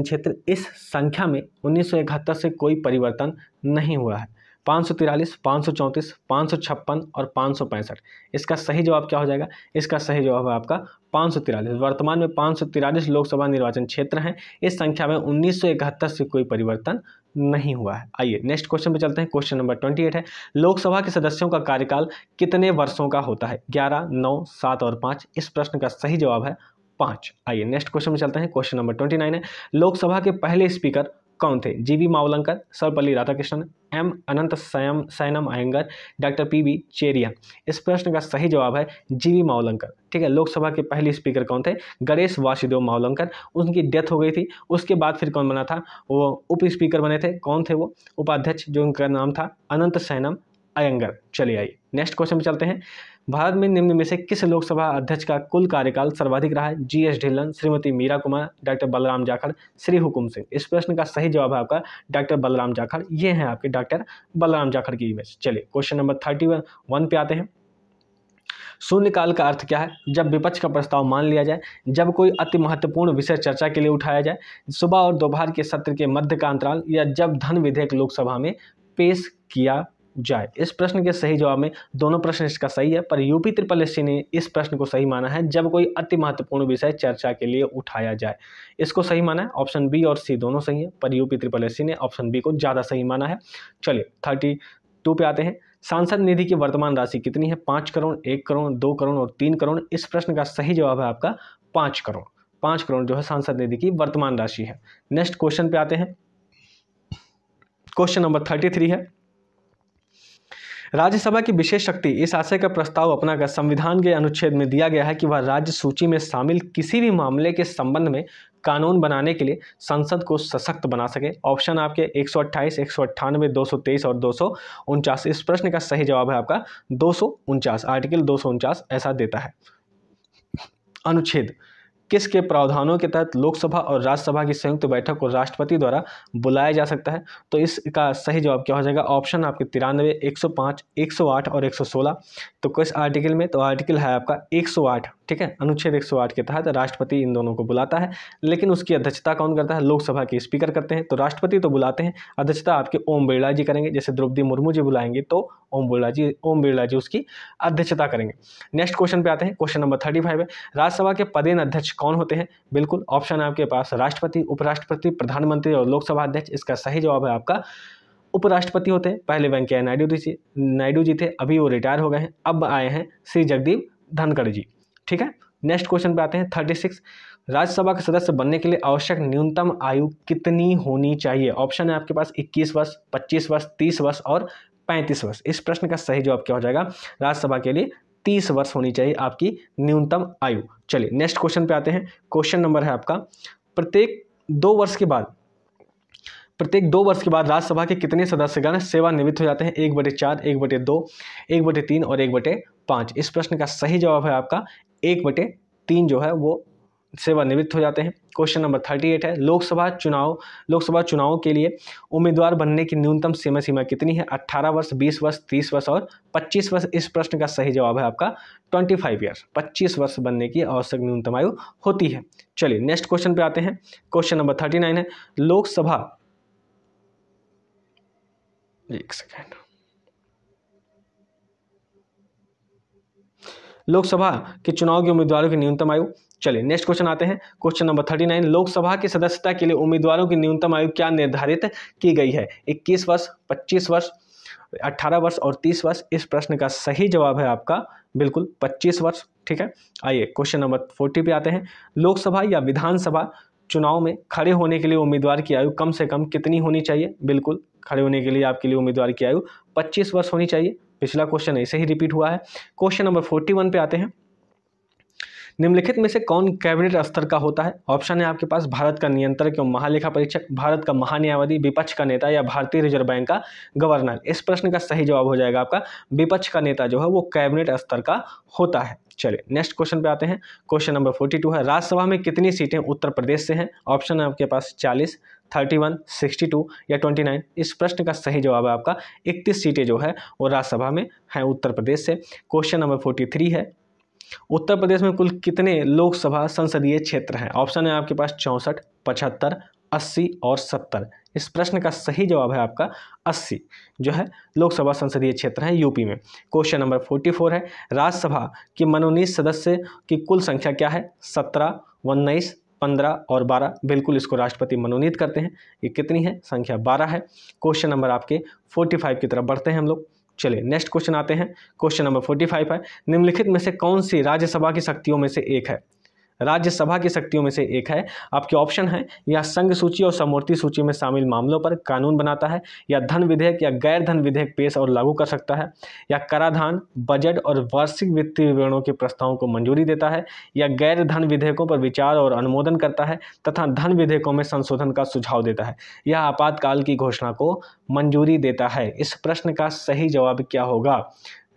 क्षेत्र इस संख्या में 1971 से कोई परिवर्तन नहीं हुआ है। 543, 534, 556 और 565। इसका सही जवाब क्या हो जाएगा? इसका सही जवाब है आपका 543। वर्तमान में 543 लोकसभा निर्वाचन क्षेत्र हैं। इस संख्या में 1971 से कोई परिवर्तन नहीं हुआ है। आइए नेक्स्ट क्वेश्चन पे चलते हैं। क्वेश्चन नंबर 28 है, लोकसभा के सदस्यों का कार्यकाल कितने वर्षों का होता है? 11, 9, 7 और 5। इस प्रश्न का सही जवाब है 5। आइए नेक्स्ट क्वेश्चन में चलते हैं। क्वेश्चन नंबर 29 है, लोकसभा के पहले स्पीकर कौन थे? जीवी मावलंकर, सर्वपल्ली राधाकृष्णन, एम अनंत सैनम अयंगर, डॉक्टर पीबी चेरिया। इस प्रश्न का सही जवाब है जीवी मावलंकर। ठीक है, लोकसभा के पहले स्पीकर कौन थे? गणेश वासुदेव मावलंकर। उनकी डेथ हो गई थी। उसके बाद फिर कौन बना था? वो उप स्पीकर बने थे। कौन थे वो? उपाध्यक्ष, जो उनका नाम था अनंत सैनम अयंगर। चलिए आइए नेक्स्ट क्वेश्चन पे चलते हैं। भारत में निम्न में से किस लोकसभा अध्यक्ष का कुल कार्यकाल सर्वाधिक रहा है? GS Dhillon, Shrimati Meera Kumar, doctor Balram Jakhar, Shri Hukum Singh. इस प्रश्न का सही जवाब है आपका डॉक्टर बलराम जाखड़। ये हैं आपके डॉक्टर बलराम जाखड़ की इमेज। चलिए क्वेश्चन नंबर 31 पे आते हैं। शून्यकाल का अर्थ क्या है? जब विपक्ष का प्रस्ताव मान लिया जाए, जब कोई अति महत्वपूर्ण विषय चर्चा के लिए उठाया जाए, सुबह और दोपहर के सत्र के मध्य का अंतराल, या जब धन विधेयक लोकसभा में पेश किया जाए। इस प्रश्न के सही जवाब में दोनों प्रश्न इसका सही है, पर यूपी SSS ने इस प्रश्न को सही माना है जब कोई अति महत्वपूर्ण विषय चर्चा के लिए उठाया जाए। इसको सही माना है। ऑप्शन बी और सी दोनों सही है, पर यूपी SSS ने ऑप्शन बी को ज़्यादा सही माना है। चलिए 32 पे आते हैं। सांसद निधि की वर्तमान राशि कितनी है? 5 करोड़, 1 करोड़, 2 करोड़ और 3 करोड़। इस प्रश्न का सही जवाब है आपका 5 करोड़। 5 करोड़ जो है सांसद निधि की वर्तमान राशि है। नेक्स्ट क्वेश्चन पे आते हैं। क्वेश्चन नंबर 33 है, राज्यसभा की विशेष शक्ति इस आशय का प्रस्ताव अपनाकर संविधान के अनुच्छेद में दिया गया है कि वह राज्य सूची में शामिल किसी भी मामले के संबंध में कानून बनाने के लिए संसद को सशक्त बना सके। ऑप्शन आपके 128, 198, 223 और 249। इस प्रश्न का सही जवाब है आपका 249। आर्टिकल 249 ऐसा देता है। अनुच्छेद किसके प्रावधानों के तहत लोकसभा और राज्यसभा की संयुक्त बैठक को राष्ट्रपति द्वारा बुलाया जा सकता है? तो इसका सही जवाब क्या हो जाएगा? ऑप्शन आपके 93, 105, 108 और 116। तो किस आर्टिकल में? तो आर्टिकल है आपका 108, ठीक है। अनुच्छेद 108 के तहत राष्ट्रपति इन दोनों को बुलाता है, लेकिन उसकी अध्यक्षता कौन करता है? लोकसभा के स्पीकर करते हैं। तो राष्ट्रपति तो बुलाते हैं, अध्यक्षता आपके ओम बिरला जी करेंगे। जैसे द्रौपदी मुर्मू जी बुलाएंगे तो ओम बिरला जी उसकी अध्यक्षता करेंगे। नेक्स्ट क्वेश्चन पे आते हैं। क्वेश्चन नंबर 35 है, राज्यसभा के पदेन अध्यक्ष कौन होते हैं? बिल्कुल ऑप्शन है आपके पास राष्ट्रपति, उपराष्ट्रपति, प्रधानमंत्री और लोकसभा अध्यक्ष। इसका सही जवाब है आपका उपराष्ट्रपति होते हैं। पहले वेंकैया नायडू जी थे, अभी वो रिटायर हो गए हैं, अब आए हैं श्री जगदीप धनखड़ जी, ठीक है। नेक्स्ट क्वेश्चन पे आते हैं 36, राज्यसभा के सदस्य बनने के लिए आवश्यक न्यूनतम आयु कितनी होनी चाहिए? ऑप्शन है आपके पास 21 वर्ष, 25 वर्ष, 30 वर्ष और 35 वर्ष। इस प्रश्न का सही जवाब क्या हो जाएगा? राज्यसभा के लिए 30 वर्ष होनी चाहिए आपकी न्यूनतम आयु। चलिए नेक्स्ट क्वेश्चन पे आते हैं। क्वेश्चन नंबर है आपका, प्रत्येक 2 वर्ष के बाद राज्यसभा के कितने सदस्यगण सेवानिवृत्त हो जाते हैं? 1/4, 1/2, 1/3 और 1/5। इस प्रश्न का सही जवाब है आपका 1/3 जो है वो सेवानिवृत्त हो जाते हैं। क्वेश्चन नंबर 38 है, लोकसभा चुनाव के लिए उम्मीदवार बनने की न्यूनतम सीमा कितनी है? 18 वर्ष, 20 वर्ष, 30 वर्ष और 25 वर्ष। इस प्रश्न का सही जवाब है आपका 25 ईयर, 25 वर्ष बनने की आवश्यक न्यूनतम आयु होती है। चलिए नेक्स्ट क्वेश्चन पे आते हैं। क्वेश्चन नंबर 39 है, लोकसभा के चुनाव के उम्मीदवारों की न्यूनतम आयु। चलिए नेक्स्ट क्वेश्चन आते हैं। क्वेश्चन नंबर 39, लोकसभा की सदस्यता के लिए उम्मीदवारों की न्यूनतम आयु क्या निर्धारित की गई है? 21 वर्ष, 25 वर्ष, 18 वर्ष और 30 वर्ष। इस प्रश्न का सही जवाब है आपका बिल्कुल 25 वर्ष, ठीक है। आइए क्वेश्चन नंबर 40 पे आते हैं। लोकसभा या विधानसभा चुनाव में खड़े होने के लिए उम्मीदवार की आयु कम से कम कितनी होनी चाहिए? बिल्कुल खड़े होने के लिए आपके लिए उम्मीदवार की आयु 25 वर्ष होनी चाहिए। पिछला क्वेश्चन ऐसे ही रिपीट हुआ है। क्वेश्चन नंबर 41 पे आते हैं। निम्नलिखित में से कौन कैबिनेट स्तर का होता है? ऑप्शन है आपके पास भारत का नियंत्रक एवं महालेखा परीक्षक, भारत का महान्यायवादी, विपक्ष का नेता या भारतीय रिजर्व बैंक का गवर्नर। इस प्रश्न का सही जवाब हो जाएगा आपका विपक्ष का नेता जो है वो कैबिनेट स्तर का होता है। चलिए नेक्स्ट क्वेश्चन पे आते हैं। क्वेश्चन नंबर 42 है, राज्यसभा में कितनी सीटें उत्तर प्रदेश से हैं? ऑप्शन है आपके पास 40, 31, 62 या 29। इस प्रश्न का सही जवाब है आपका 31 सीटें जो है वो राज्यसभा में हैं उत्तर प्रदेश से। क्वेश्चन नंबर 43 है, उत्तर प्रदेश में कुल कितने लोकसभा संसदीय क्षेत्र हैं? ऑप्शन है आपके पास 64, 75, 80 और 70। इस प्रश्न का सही जवाब है आपका 80 जो है लोकसभा संसदीय क्षेत्र है यूपी में। क्वेश्चन नंबर 44 है, राज्यसभा की मनोनीत सदस्य की कुल संख्या क्या है? 17, 19, 15 और 12। बिल्कुल इसको राष्ट्रपति मनोनीत करते हैं। ये कितनी है? संख्या 12 है। क्वेश्चन नंबर आपके 45 की तरफ बढ़ते हैं हम लोग। चलिए नेक्स्ट क्वेश्चन आते हैं। क्वेश्चन नंबर 45 है, निम्नलिखित में से कौन सी राज्यसभा की शक्तियों में से एक है? राज्यसभा की शक्तियों में से एक है। आपके ऑप्शन है, या संघ सूची और समवर्ती सूची में शामिल मामलों पर कानून बनाता है, या धन विधेयक या गैर धन विधेयक पेश और लागू कर सकता है, या कराधान, बजट और वार्षिक वित्तीय विवरणों के प्रस्तावों को मंजूरी देता है, या गैर धन विधेयकों पर विचार और अनुमोदन करता है तथा धन विधेयकों में संशोधन का सुझाव देता है, या आपातकाल की घोषणा को मंजूरी देता है। इस प्रश्न का सही जवाब क्या होगा?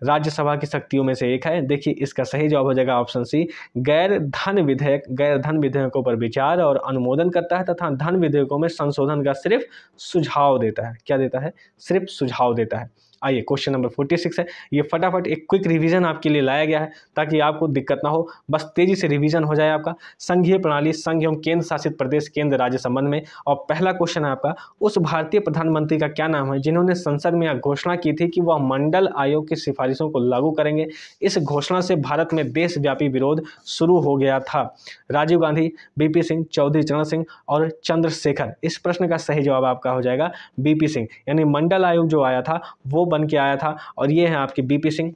राज्यसभा की शक्तियों में से एक है। देखिए इसका सही जवाब हो जाएगा ऑप्शन सी, गैर धन विधेयकों पर विचार और अनुमोदन करता है तथा धन विधेयकों में संशोधन का सिर्फ सुझाव देता है। क्या देता है? सिर्फ सुझाव देता है। आइए क्वेश्चन नंबर 46 है, ये फटाफट एक क्विक रिवीजन आपके लिए लाया गया है ताकि आपको दिक्कत ना हो, बस तेजी से रिवीजन हो जाए आपका। संघीय प्रणाली, संघ एवं केंद्र शासित प्रदेश, केंद्र राज्य संबंध में। और पहला क्वेश्चन है आपका, उस भारतीय प्रधानमंत्री का क्या नाम है जिन्होंने संसद में यह घोषणा की थी कि वह मंडल आयोग की सिफारिशों को लागू करेंगे? इस घोषणा से भारत में देशव्यापी विरोध शुरू हो गया था। राजीव गांधी, बीपी सिंह, चौधरी चरण सिंह और चंद्रशेखर। इस प्रश्न का सही जवाब आपका हो जाएगा बीपी सिंह। यानी मंडल आयोग जो आया था वो बन के आया था, और ये हैं आपके बीपी सिंह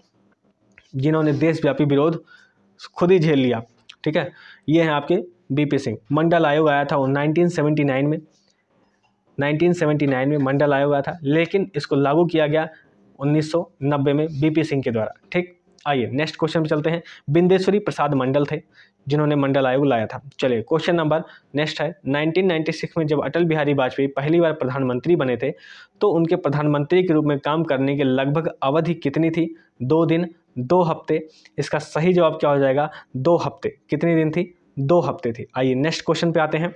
जिन्होंने देशव्यापी विरोध खुद ही झेल लिया। ठीक है, ये हैं आपके बीपी सिंह। मंडल आयोग आया था वो 1979 में मंडल आयोग आया था, लेकिन इसको लागू किया गया 1990 में बीपी सिंह के द्वारा। ठीक, आइए नेक्स्ट क्वेश्चन पे चलते हैं। बिंदेश्वरी प्रसाद मंडल थे जिन्होंने मंडल आयोग लाया था। चलिए क्वेश्चन नंबर नेक्स्ट है, 1996 में जब अटल बिहारी वाजपेयी पहली बार प्रधानमंत्री बने थे तो उनके प्रधानमंत्री के रूप में काम करने की लगभग अवधि कितनी थी? 2 दिन, 2 हफ्ते? इसका सही जवाब क्या हो जाएगा? 2 हफ्ते। कितने दिन थी? 2 हफ्ते थी। आइए नेक्स्ट क्वेश्चन पे आते हैं।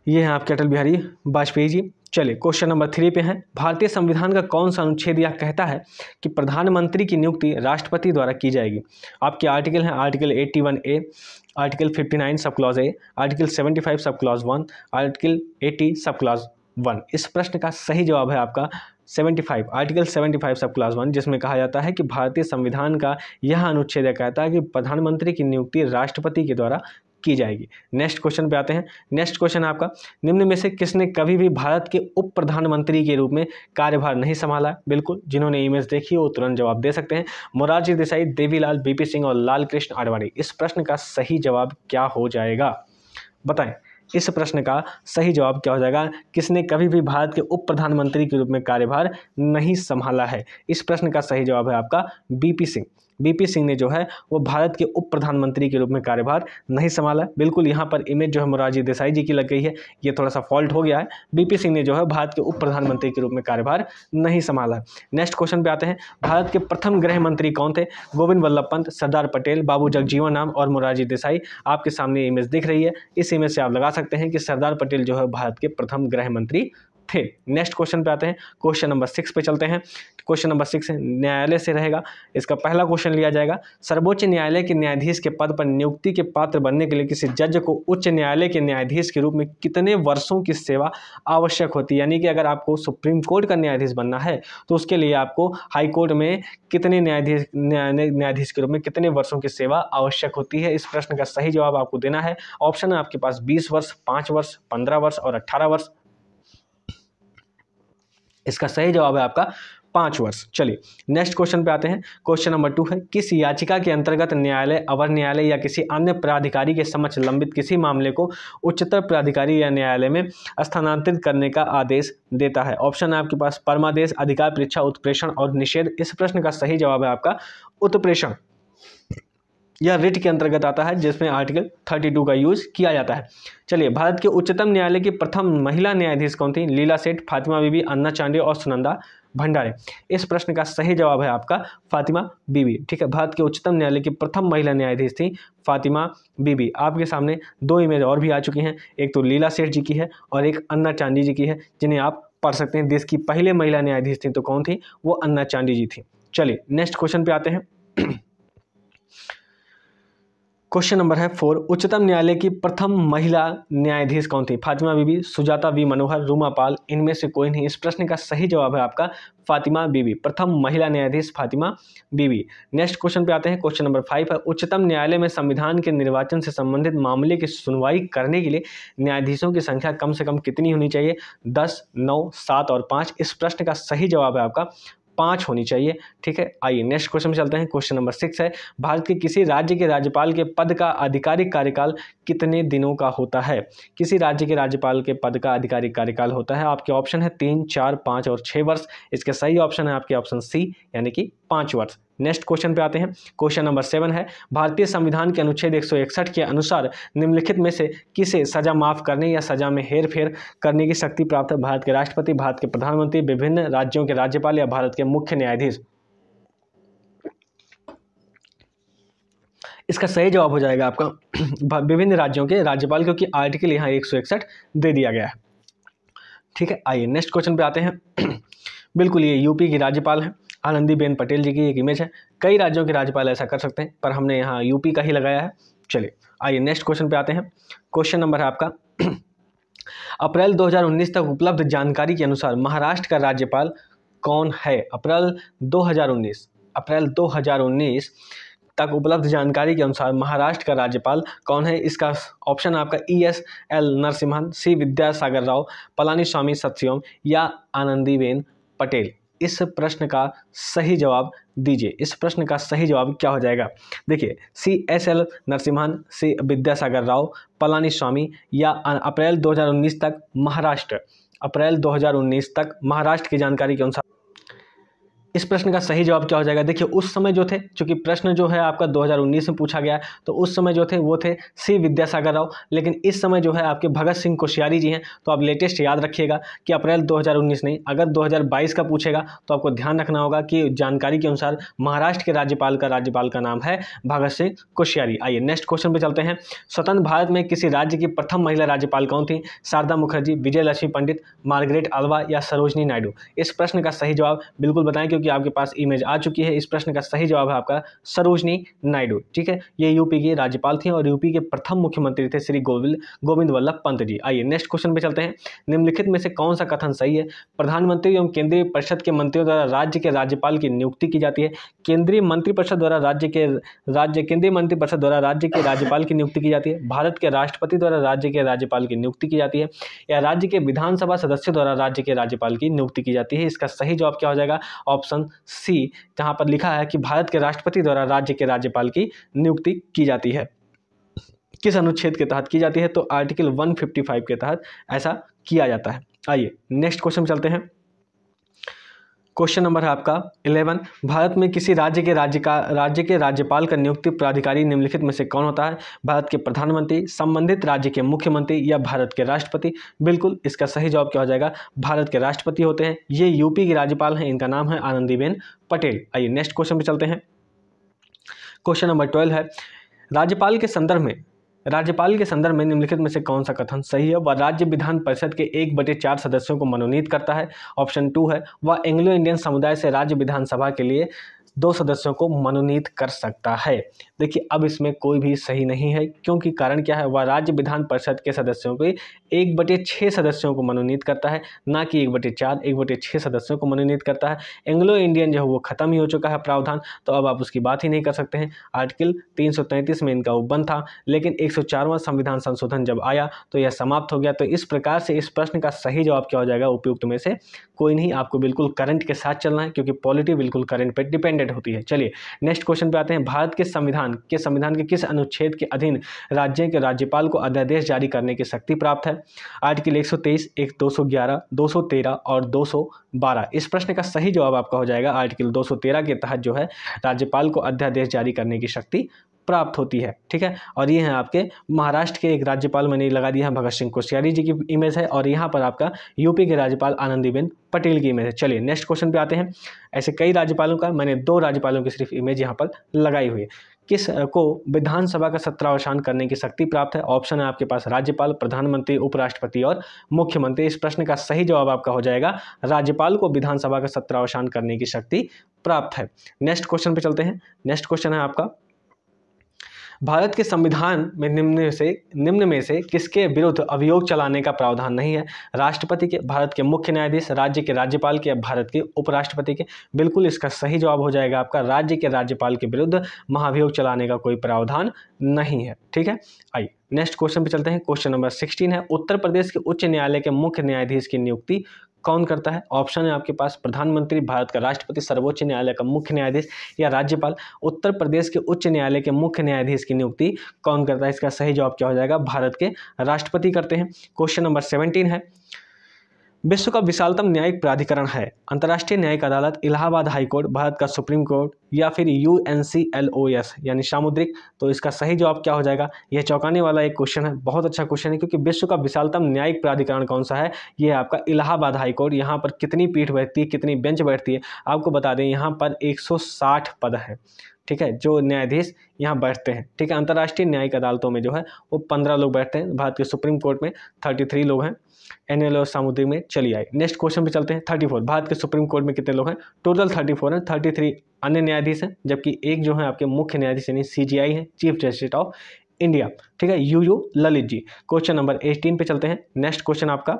ये हैं आपके अटल बिहारी वाजपेयी जी। चलिए क्वेश्चन नंबर 3 पे हैं। भारतीय संविधान का कौन सा अनुच्छेद यह कहता है कि प्रधानमंत्री की नियुक्ति राष्ट्रपति द्वारा की जाएगी? आपके आर्टिकल हैं article 81A, article 59 sub clause A, article 75 sub clause 1, article 80 sub clause 1। इस प्रश्न का सही जवाब है आपका 75, आर्टिकल 75 सब क्लॉज 1, जिसमें कहा जाता है कि भारतीय संविधान का यह अनुच्छेद कहता है कि प्रधानमंत्री की नियुक्ति राष्ट्रपति के द्वारा की जाएगी। नेक्स्ट क्वेश्चन पे आते हैं। नेक्स्ट क्वेश्चन आपका, निम्न में से किसने कभी भी भारत के उप प्रधानमंत्री के रूप में कार्यभार नहीं संभाला? बिल्कुल, जिन्होंने इमेज देखी वो तुरंत जवाब दे सकते हैं। मोरारजी देसाई, देवीलाल, बीपी सिंह और लाल कृष्ण आडवाणी। इस प्रश्न का सही जवाब क्या हो जाएगा? बताएं, इस प्रश्न का सही जवाब क्या हो जाएगा? किसने कभी भी भारत के उप प्रधानमंत्री के रूप में कार्यभार नहीं संभाला है? इस प्रश्न का सही जवाब है आपका बीपी सिंह। बीपी सिंह ने जो है वो भारत के उप प्रधानमंत्री के रूप में कार्यभार नहीं संभाला। बिल्कुल, यहाँ पर इमेज जो है मोरारजी देसाई जी की लग गई है, ये थोड़ा सा फॉल्ट हो गया है। बीपी सिंह ने जो है भारत के उप प्रधानमंत्री के रूप में कार्यभार नहीं संभाला। नेक्स्ट क्वेश्चन पे आते हैं। भारत के प्रथम गृह मंत्री कौन थे? गोविंद वल्लभ पंत, सरदार पटेल, बाबू जगजीवन राम और मोरारजी देसाई। आपके सामने इमेज दिख रही है, इस इमेज से आप लगा सकते हैं कि सरदार पटेल जो है भारत के प्रथम गृह मंत्री थे। नेक्स्ट क्वेश्चन पे आते हैं। क्वेश्चन नंबर 6 पे चलते हैं। क्वेश्चन नंबर 6 न्यायालय से रहेगा। इसका पहला क्वेश्चन लिया जाएगा, सर्वोच्च न्यायालय के न्यायाधीश के पद पर नियुक्ति के पात्र बनने के लिए किसी जज को उच्च न्यायालय के न्यायाधीश के रूप में कितने वर्षों की सेवा आवश्यक होती है? यानी कि अगर आपको सुप्रीम कोर्ट का न्यायाधीश बनना है तो उसके लिए आपको हाई कोर्ट में कितने न्यायाधीश के रूप में कितने वर्षों की सेवा आवश्यक होती है? इस प्रश्न का सही जवाब आपको देना है। ऑप्शन है आपके पास 20 वर्ष, 5 वर्ष, 15 वर्ष और 18 वर्ष। इसका सही जवाब है आपका 5 वर्ष। चलिए नेक्स्ट क्वेश्चन पे आते हैं। क्वेश्चन नंबर 2 है, किस याचिका के अंतर्गत न्यायालय, अवर न्यायालय या किसी अन्य प्राधिकारी के समक्ष लंबित किसी मामले को उच्चतर प्राधिकारी या न्यायालय में स्थानांतरित करने का आदेश देता है? ऑप्शन है आपके पास परमादेश, अधिकार परीक्षा, उत्प्रेषण और निषेध। इस प्रश्न का सही जवाब है आपका उत्प्रेषण। यह रिट के अंतर्गत आता है जिसमें आर्टिकल 32 का यूज किया जाता है। चलिए, भारत के उच्चतम न्यायालय की प्रथम महिला न्यायाधीश कौन थी? लीला सेठ, फातिमा बीबी, अन्ना चांडे और सुनंदा भंडारे। इस प्रश्न का सही जवाब है आपका फातिमा बीबी। ठीक है, भारत के उच्चतम न्यायालय की प्रथम महिला न्यायाधीश थी फातिमा बीबी। आपके सामने 2 इमेज और भी आ चुकी हैं, एक तो लीला सेठ जी की है और एक अन्ना चांडी जी की है, जिन्हें आप पढ़ सकते हैं। देश की पहले महिला न्यायाधीश थी तो कौन थी? वो अन्ना चांडी जी थी। चलिए नेक्स्ट क्वेश्चन पे आते हैं। क्वेश्चन नंबर है 4, उच्चतम न्यायालय की प्रथम महिला न्यायाधीश कौन थी? फातिमा बीबी, सुजाता वी मनोहर, रूमा पाल, इनमें से कोई नहीं। इस प्रश्न का सही जवाब है आपका फातिमा बीबी। प्रथम महिला न्यायाधीश फातिमा बीबी। नेक्स्ट क्वेश्चन पे आते हैं। क्वेश्चन नंबर 5 है, उच्चतम न्यायालय में संविधान के निर्वाचन से संबंधित मामले की सुनवाई करने के लिए न्यायाधीशों की संख्या कम से कम कितनी होनी चाहिए? 10, 9, 7 और 5। इस प्रश्न का सही जवाब है आपका 5 होनी चाहिए। ठीक है, आइए नेक्स्ट क्वेश्चन में चलते हैं। क्वेश्चन नंबर 6 है, भारत के किसी राज्य के राज्यपाल के पद का आधिकारिक कार्यकाल कितने दिनों का होता है? किसी राज्य के राज्यपाल के पद का आधिकारिक कार्यकाल होता है। आपके ऑप्शन है 3, 4, 5 और 6 वर्ष। इसका सही ऑप्शन है आपके ऑप्शन सी, यानी कि 5 वर्ष। नेक्स्ट क्वेश्चन पे आते हैं। क्वेश्चन नंबर 7 है, भारतीय संविधान के अनुच्छेद 161 के अनुसार निम्नलिखित में से किसे सजा माफ करने या सजा में हेरफेर करने की शक्ति प्राप्त है? भारत के राष्ट्रपति, भारत के प्रधानमंत्री, विभिन्न राज्यों के राज्यपाल या भारत के मुख्य न्यायाधीश? इसका सही जवाब हो जाएगा आपका विभिन्न राज्यों के राज्यपाल, क्योंकि आर्टिकल यहाँ 161 दे दिया गया है। ठीक है, आइए नेक्स्ट क्वेश्चन पे आते हैं। बिल्कुल, ये यूपी की राज्यपाल है, आनंदीबेन पटेल जी की एक इमेज है। कई राज्यों के राज्यपाल ऐसा कर सकते हैं, पर हमने यहाँ यूपी का ही लगाया है। चलिए आइए नेक्स्ट क्वेश्चन पे आते हैं। क्वेश्चन नंबर है आपका, अप्रैल 2019 तक उपलब्ध जानकारी के अनुसार महाराष्ट्र का राज्यपाल कौन है? अप्रैल 2019 तक उपलब्ध जानकारी के अनुसार महाराष्ट्र का राज्यपाल कौन है? इसका ऑप्शन आपका ESL नरसिम्हन, C विद्यासागर राव, पलानीस्वामी सत्यम या आनंदीबेन पटेल। इस प्रश्न का सही जवाब दीजिए। इस प्रश्न का सही जवाब क्या हो जाएगा? देखिए, CSL नरसिम्हन, C विद्यासागर राव, पलानीस्वामी या अप्रैल 2019 तक महाराष्ट्र की जानकारी के अनुसार इस प्रश्न का सही जवाब क्या हो जाएगा? देखिए उस समय जो थे, चूंकि प्रश्न जो है आपका 2019 में पूछा गया है, तो उस समय जो थे वो थे सी विद्यासागर राव, लेकिन इस समय जो है आपके भगत सिंह कोश्यारी जी हैं। तो आप लेटेस्ट याद रखिएगा कि अप्रैल 2019 नहीं, अगर 2022 का पूछेगा तो आपको ध्यान रखना होगा कि जानकारी के अनुसार महाराष्ट्र के राज्यपाल का नाम है भगत सिंह कोश्यारी। आइए नेक्स्ट क्वेश्चन पे चलते हैं। स्वतंत्र भारत में किसी राज्य की प्रथम महिला राज्यपाल कौन थी? शारदा मुखर्जी, विजय लक्ष्मी पंडित, मार्गरेट अल्वा या सरोजनी नायडू? इस प्रश्न का सही जवाब बिल्कुल बताएं, क्योंकि आपके पास इमेज आ चुकी है। इस प्रश्न का सही जवाब है आपका सरोजनी नायडू। ठीक है, ये यूपी की राज्यपाल थी और यूपी के प्रथम मुख्यमंत्री थे श्री गोविंद वल्लभ पंत जी। आइए नेक्स्ट क्वेश्चन पे चलते हैं। निम्नलिखित में से कौन सा कथन सही है? प्रधानमंत्री एवं केंद्रीय परिषद के मंत्रियों द्वारा राज्य के राज्यपाल की नियुक्ति की जाती है। केंद्रीय मंत्रिपरिषद द्वारा राज्य के राज्यपाल की नियुक्ति की जाती है। भारत के राष्ट्रपति द्वारा राज्य के राज्यपाल की नियुक्ति की जाती है, या राज्य के विधानसभा सदस्यों द्वारा राज्य के राज्यपाल की नियुक्ति की जाती है? इसका सही जवाब क्या हो जाएगा? ऑप्शन सी, जहां पर लिखा है कि भारत के राष्ट्रपति द्वारा राज्य के राज्यपाल की नियुक्ति की जाती है। किस अनुच्छेद के तहत की जाती है? तो आर्टिकल 155 के तहत ऐसा किया जाता है। आइए नेक्स्ट क्वेश्चन चलते हैं। क्वेश्चन नंबर है आपका 11। भारत में किसी राज्य के राज्यपाल का नियुक्ति प्राधिकारी निम्नलिखित में से कौन होता है? भारत के प्रधानमंत्री, संबंधित राज्य के मुख्यमंत्री या भारत के राष्ट्रपति? बिल्कुल इसका सही जवाब क्या हो जाएगा? भारत के राष्ट्रपति होते हैं। ये यूपी की राज्यपाल हैं, इनका नाम है आनंदीबेन पटेल। आइए नेक्स्ट क्वेश्चन पे चलते हैं। क्वेश्चन नंबर 12 है। राज्यपाल के संदर्भ में निम्नलिखित में से कौन सा कथन सही है? वह राज्य विधान परिषद के 1/4 सदस्यों को मनोनीत करता है। ऑप्शन 2 है, वह एंग्लो इंडियन समुदाय से राज्य विधानसभा के लिए 2 सदस्यों को मनोनीत कर सकता है। देखिए अब इसमें कोई भी सही नहीं है, क्योंकि कारण क्या है? वह राज्य विधान परिषद के सदस्यों के 1/6 सदस्यों को मनोनीत करता है, ना कि 1/4, 1/6 सदस्यों को मनोनीत करता है। एंग्लो इंडियन जो है वो खत्म ही हो चुका है प्रावधान, तो अब आप उसकी बात ही नहीं कर सकते हैं। आर्टिकल 333 में इनका उपबंध था, लेकिन 104वां संविधान संशोधन जब आया तो यह समाप्त हो गया। तो इस प्रकार से इस प्रश्न का सही जवाब क्या हो जाएगा? उपयुक्त में से कोई नहीं। आपको बिल्कुल करंट के साथ चलना है, क्योंकि पॉलिटी बिल्कुल करंट पे डिपेंडेंट होती है। चलिए नेक्स्ट क्वेश्चन पे आते हैं। भारत के संविधान के किस अनुच्छेद के अधीन राज्य के राज्यपाल को अध्यादेश जारी करने की शक्ति प्राप्त है? आर्टिकल 123, 211, 213 और 212। इस प्रश्न का सही जवाब आपका हो जाएगा आर्टिकल 213 के तहत जो है राज्यपाल को अध्यादेश जारी करने की शक्ति प्राप्त होती है। ठीक है, और ये है आपके महाराष्ट्र के एक राज्यपाल, मैंने लगा दिया है भगत सिंह कोश्यारी जी की इमेज है, और यहाँ पर आपका यूपी के राज्यपाल आनंदीबेन पटेल की इमेज है। चलिए नेक्स्ट क्वेश्चन पे आते हैं। ऐसे कई राज्यपालों का, मैंने 2 राज्यपालों की सिर्फ इमेज यहाँ पर लगाई हुई है। किस को विधानसभा का सत्रावसान करने की शक्ति प्राप्त है? ऑप्शन है आपके पास राज्यपाल, प्रधानमंत्री, उपराष्ट्रपति और मुख्यमंत्री। इस प्रश्न का सही जवाब आपका हो जाएगा राज्यपाल को विधानसभा का सत्रावसान करने की शक्ति प्राप्त है। नेक्स्ट क्वेश्चन पे चलते हैं। नेक्स्ट क्वेश्चन है आपका, भारत के संविधान में निम्न में से किसके विरुद्ध अभियोग चलाने का प्रावधान नहीं है? राष्ट्रपति के, भारत के मुख्य न्यायाधीश, राज्य के राज्यपाल के या भारत के उपराष्ट्रपति के? बिल्कुल इसका सही जवाब हो जाएगा आपका राज्य के राज्यपाल के विरुद्ध महाभियोग चलाने का कोई प्रावधान नहीं है। ठीक है, आइए नेक्स्ट क्वेश्चन पे चलते हैं। क्वेश्चन नंबर 16 है। उत्तर प्रदेश के उच्च न्यायालय के मुख्य न्यायाधीश की नियुक्ति कौन करता है? ऑप्शन है आपके पास प्रधानमंत्री, भारत का राष्ट्रपति, सर्वोच्च न्यायालय का मुख्य न्यायाधीश या राज्यपाल। उत्तर प्रदेश के उच्च न्यायालय के मुख्य न्यायाधीश की नियुक्ति कौन करता है? इसका सही जवाब क्या हो जाएगा? भारत के राष्ट्रपति करते हैं। क्वेश्चन नंबर 17 है। विश्व का विशालतम न्यायिक प्राधिकरण है? अंतर्राष्ट्रीय न्यायिक अदालत, इलाहाबाद हाई कोर्ट, भारत का सुप्रीम कोर्ट या फिर UNCLOS यानी सामुद्रिक? तो इसका सही जवाब क्या हो जाएगा? यह चौंकाने वाला एक क्वेश्चन है, बहुत अच्छा क्वेश्चन है, क्योंकि विश्व का विशालतम न्यायिक प्राधिकरण कौन सा है? ये आपका इलाहाबाद हाई कोर्ट। यहाँ पर कितनी पीठ बैठती है, कितनी बेंच बैठती है? आपको बता दें यहाँ पर 160 पद है। ठीक है, जो न्यायाधीश यहाँ बैठते हैं। ठीक है, अंतर्राष्ट्रीय न्यायिक अदालतों में जो है वो 15 लोग बैठते हैं। भारत के सुप्रीम कोर्ट में 33 लोग हैं, NLO सामुद्रिक में। चलिए आइए नेक्स्ट क्वेश्चन पे चलते हैं। 34, भारत के सुप्रीम कोर्ट में कितने लोग हैं? टोटल 34 हैं। 33 अन्य न्यायाधीश हैं, जबकि एक जो है आपके मुख्य न्यायाधीश यानी CJI है, चीफ जस्टिस ऑफ इंडिया। ठीक है, UU Lalit ji. Question number 18 पे चलते हैं। नेक्स्ट क्वेश्चन आपका,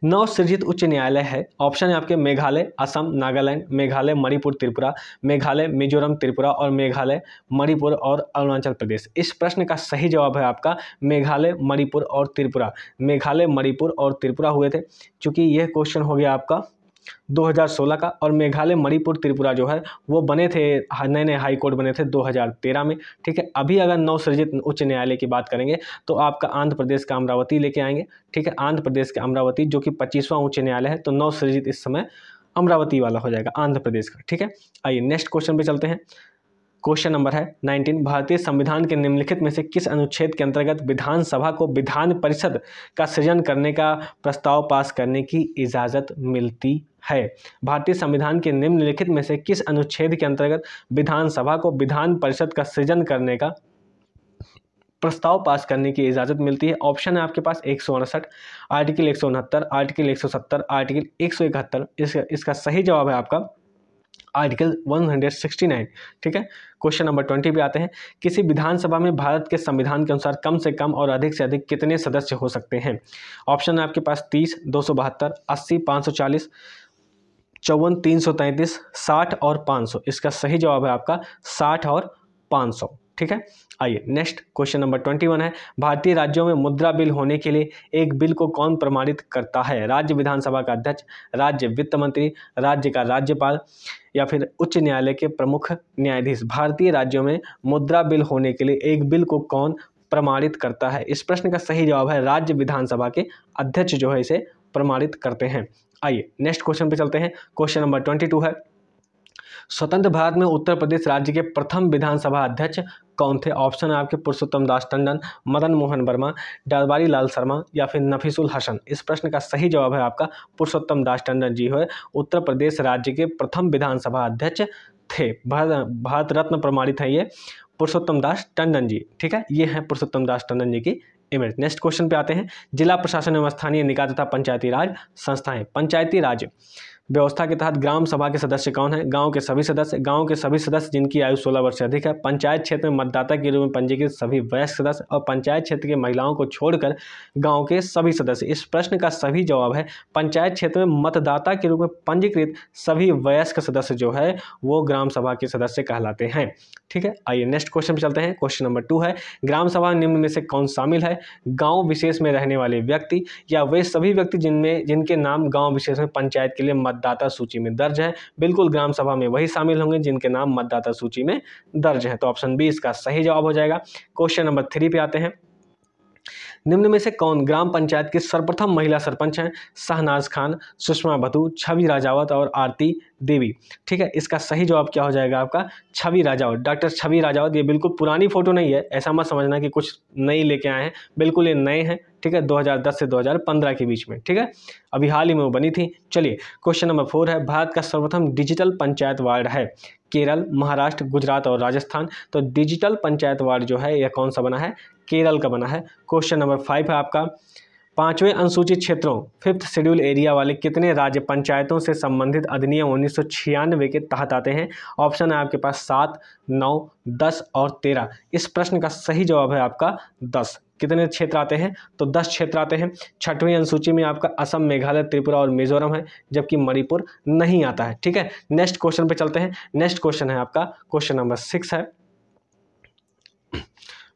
नवसृजित उच्च न्यायालय है? ऑप्शन है आपके मेघालय, असम, नागालैंड, मेघालय, मणिपुर, त्रिपुरा, मेघालय, मिजोरम, त्रिपुरा और मेघालय, मणिपुर और अरुणाचल प्रदेश। इस प्रश्न का सही जवाब है आपका मेघालय, मणिपुर और त्रिपुरा। मेघालय, मणिपुर और त्रिपुरा हुए थे, चूंकि यह क्वेश्चन हो गया आपका 2016 का, और मेघालय, मणिपुर, त्रिपुरा जो है वो बने थे, नए नए हाई कोर्ट बने थे 2013 में। ठीक है, अभी अगर नवसृजित उच्च न्यायालय की बात करेंगे तो आपका आंध्र प्रदेश का अमरावती लेके आएंगे। ठीक है, आंध्र प्रदेश के अमरावती जो कि 25वां उच्च न्यायालय है। तो नवसृजित इस समय अमरावती वाला हो जाएगा, आंध्र प्रदेश का। ठीक है, आइए नेक्स्ट क्वेश्चन पे चलते हैं। क्वेश्चन नंबर है 19, भारतीय संविधान के निम्नलिखित में से किस अनुच्छेद के अंतर्गत विधानसभा को विधान परिषद का सृजन करने का प्रस्ताव पास करने की इजाज़त मिलती है? भारतीय संविधान के निम्नलिखित में से किस अनुच्छेद के अंतर्गत विधानसभा को विधान परिषद का सृजन करने का प्रस्ताव पास करने की इजाज़त मिलती है? ऑप्शन है आपके पास 159, आर्टिकल 169, आर्टिकल 170, आर्टिकल 171। इसका सही जवाब है आपका आर्टिकल 169। ठीक है, क्वेश्चन नंबर 20 पे आते हैं। किसी विधानसभा में भारत के संविधान के अनुसार कम से कम और अधिक से अधिक कितने सदस्य हो सकते हैं? ऑप्शन है आपके पास 30, 272, 80, 540, 54, 333, 60 और 500। इसका सही जवाब है आपका 60 और 500। ठीक है, आइए नेक्स्ट क्वेश्चन नंबर 21 है। भारतीय राज्यों में मुद्रा बिल होने के लिए एक बिल को कौन प्रमाणित करता है? राज्य विधानसभा का अध्यक्ष, राज्य वित्त मंत्री, राज्य का राज्यपाल या फिर उच्च न्यायालय के प्रमुख न्यायाधीश? भारतीय राज्यों में मुद्रा बिल होने के लिए एक बिल को कौन प्रमाणित करता है? इस प्रश्न का सही जवाब है राज्य विधानसभा के अध्यक्ष जो है इसे प्रमाणित करते हैं। आइए नेक्स्ट क्वेश्चन पे चलते हैं। क्वेश्चन नंबर 22 है। स्वतंत्र भारत में उत्तर प्रदेश राज्य के प्रथम विधानसभा अध्यक्ष कौन थे? ऑप्शन है आपके पुरुषोत्तम दास टंडन, मदन मोहन वर्मा, डरबारी लाल शर्मा या फिर नफीसुल हसन। इस प्रश्न का सही जवाब है आपका पुरुषोत्तम दास टंडन जी है उत्तर प्रदेश राज्य के प्रथम विधानसभा अध्यक्ष थे। भारत रत्न प्रमाणित है ये पुरुषोत्तम दास टंडन जी। ठीक है, ये है पुरुषोत्तम दास टंडन जी की इमेज। नेक्स्ट क्वेश्चन पे आते हैं। जिला प्रशासन एवं स्थानीय निकाय तथा पंचायती राज संस्थाएं। पंचायती राज व्यवस्था के तहत ग्राम सभा के सदस्य कौन है? गांव के सभी सदस्य, गांव के सभी सदस्य जिनकी आयु 16 वर्ष से अधिक है, पंचायत क्षेत्र में मतदाता के रूप में पंजीकृत सभी वयस्क सदस्य और पंचायत क्षेत्र के महिलाओं को छोड़कर गांव के सभी सदस्य। इस प्रश्न का सही जवाब है पंचायत क्षेत्र में मतदाता के रूप में पंजीकृत सभी वयस्क सदस्य जो है वो ग्राम सभा के सदस्य कहलाते हैं। ठीक है, आइए नेक्स्ट क्वेश्चन पे चलते हैं। क्वेश्चन नंबर 2 है। ग्राम सभा निम्न में से कौन शामिल है? गाँव विशेष में रहने वाले व्यक्ति या वे सभी व्यक्ति जिनके नाम गाँव विशेष में पंचायत के लिए मतदाता सूची में दर्ज है। बिल्कुल ग्राम सभा में वही शामिल होंगे जिनके नाम मतदाता सूची में दर्ज है। तो ऑप्शन बी इसका सही जवाब हो जाएगा। क्वेश्चन नंबर 3 पे आते हैं। निम्न में से कौन ग्राम पंचायत की सर्वप्रथम महिला सरपंच हैं? शहनाज खान, सुषमा बधू, छवि राजावत और आरती देवी। ठीक है, इसका सही जवाब क्या हो जाएगा आपका छवि राजावत, डॉक्टर छवि राजावत। ये बिल्कुल पुरानी फोटो नहीं है, ऐसा मत समझना कि कुछ नई लेके आए हैं, बिल्कुल ये नए हैं। ठीक है, 2010 से 2015 के बीच में। ठीक है, अभी हाल ही में वो बनी थी। चलिए क्वेश्चन नंबर 4 है। भारत का सर्वप्रथम डिजिटल पंचायत वार्ड है? केरल, महाराष्ट्र, गुजरात और राजस्थान। तो डिजिटल पंचायत वार्ड जो है यह कौन सा बना है? केरल का बना है। क्वेश्चन नंबर 5 है आपका। 5वें अनुसूचित क्षेत्रों 5th शेड्यूल एरिया वाले कितने राज्य पंचायतों से संबंधित अधिनियम 1996 के तहत आते हैं? ऑप्शन है आपके पास 7, 9, 10 और 13। इस प्रश्न का सही जवाब है आपका 10। कितने क्षेत्र आते हैं? तो 10 क्षेत्र आते हैं। 6वीं अनुसूची में आपका असम, मेघालय, त्रिपुरा और मिजोरम है, जबकि मणिपुर नहीं आता है। ठीक है, नेक्स्ट क्वेश्चन पे चलते हैं। नेक्स्ट क्वेश्चन है आपका क्वेश्चन नंबर 6 है।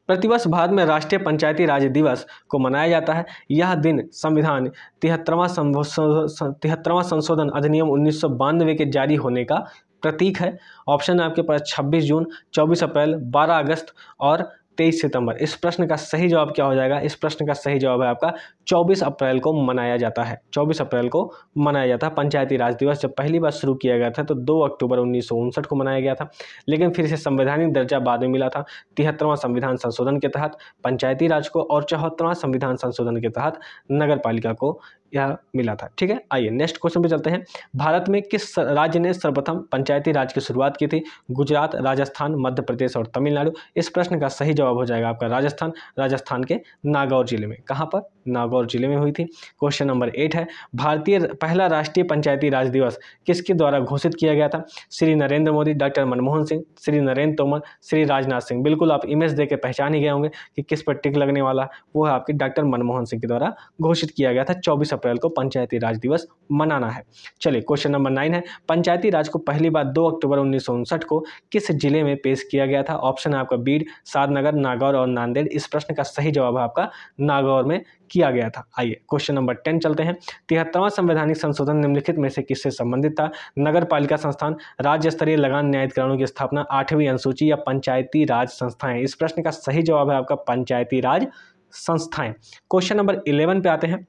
प्रतिवर्ष भारत में राष्ट्रीय पंचायती राज दिवस को मनाया जाता है। यह दिन संविधान 73वां संशोधन अधिनियम 1992 के जारी होने का प्रतीक है। ऑप्शन है आपके पास 26 जून, 24 अप्रैल, 12 अगस्त और 23 सितंबर। इस प्रश्न का सही जवाब क्या हो जाएगा? इस प्रश्न का सही जवाब है आपका 24 अप्रैल को मनाया जाता है। 24 अप्रैल को मनाया जाता है पंचायती राज दिवस। जब पहली बार शुरू किया गया था तो 2 अक्टूबर 1959 को मनाया गया था, लेकिन फिर इसे संवैधानिक दर्जा बाद में मिला था 73वां संविधान संशोधन के तहत पंचायती राज को और 74वां संविधान संशोधन के तहत नगर पालिका को यह मिला था। ठीक है, आइए नेक्स्ट क्वेश्चन पे चलते हैं। भारत में किस राज्य ने सर्वप्रथम पंचायती राज की शुरुआत की थी? गुजरात, राजस्थान, मध्य प्रदेश और तमिलनाडु। इस प्रश्न का सही जवाब हो जाएगा आपका राजस्थान। राजस्थान के नागौर जिले में। कहाँ पर? नागौर जिले में हुई थी। क्वेश्चन नंबर 8 है। भारतीय पहला राष्ट्रीय पंचायती राज दिवस किसके द्वारा घोषित किया गया था? श्री नरेंद्र मोदी, डॉक्टर मनमोहन सिंह, श्री नरेंद्र तोमर, श्री राजनाथ सिंह। बिल्कुल आप इमेज देख के पहचान ही गए होंगे कि किस पर टिक लगने वाला। वो है आपके डॉक्टर मनमोहन सिंह के द्वारा घोषित किया गया था। 24 अप्रैल को पंचायती राज दिवस मनाना है। चलिए क्वेश्चन नंबर 9 है। पंचायती राज को पहली बार 2 अक्टूबर 1959 को किस जिले में पेश किया गया था? ऑप्शन है आपका बीड, सादनगर, नागौर और नांदेड़। इस प्रश्न का सही जवाब है आपका नागौर में किया गया था। आइए क्वेश्चन नंबर 10 चलते हैं। 73वां संवैधानिक संशोधन निम्नलिखित में से किससे संबंधित था? नगर पालिका संस्थान, राज्य स्तरीय लगान न्यायाधिकरणों की स्थापना, 8वीं अनुसूची या पंचायती राज संस्थाएं। इस प्रश्न का सही जवाब है आपका पंचायती राज संस्थाएं। क्वेश्चन नंबर 11 पे आते हैं।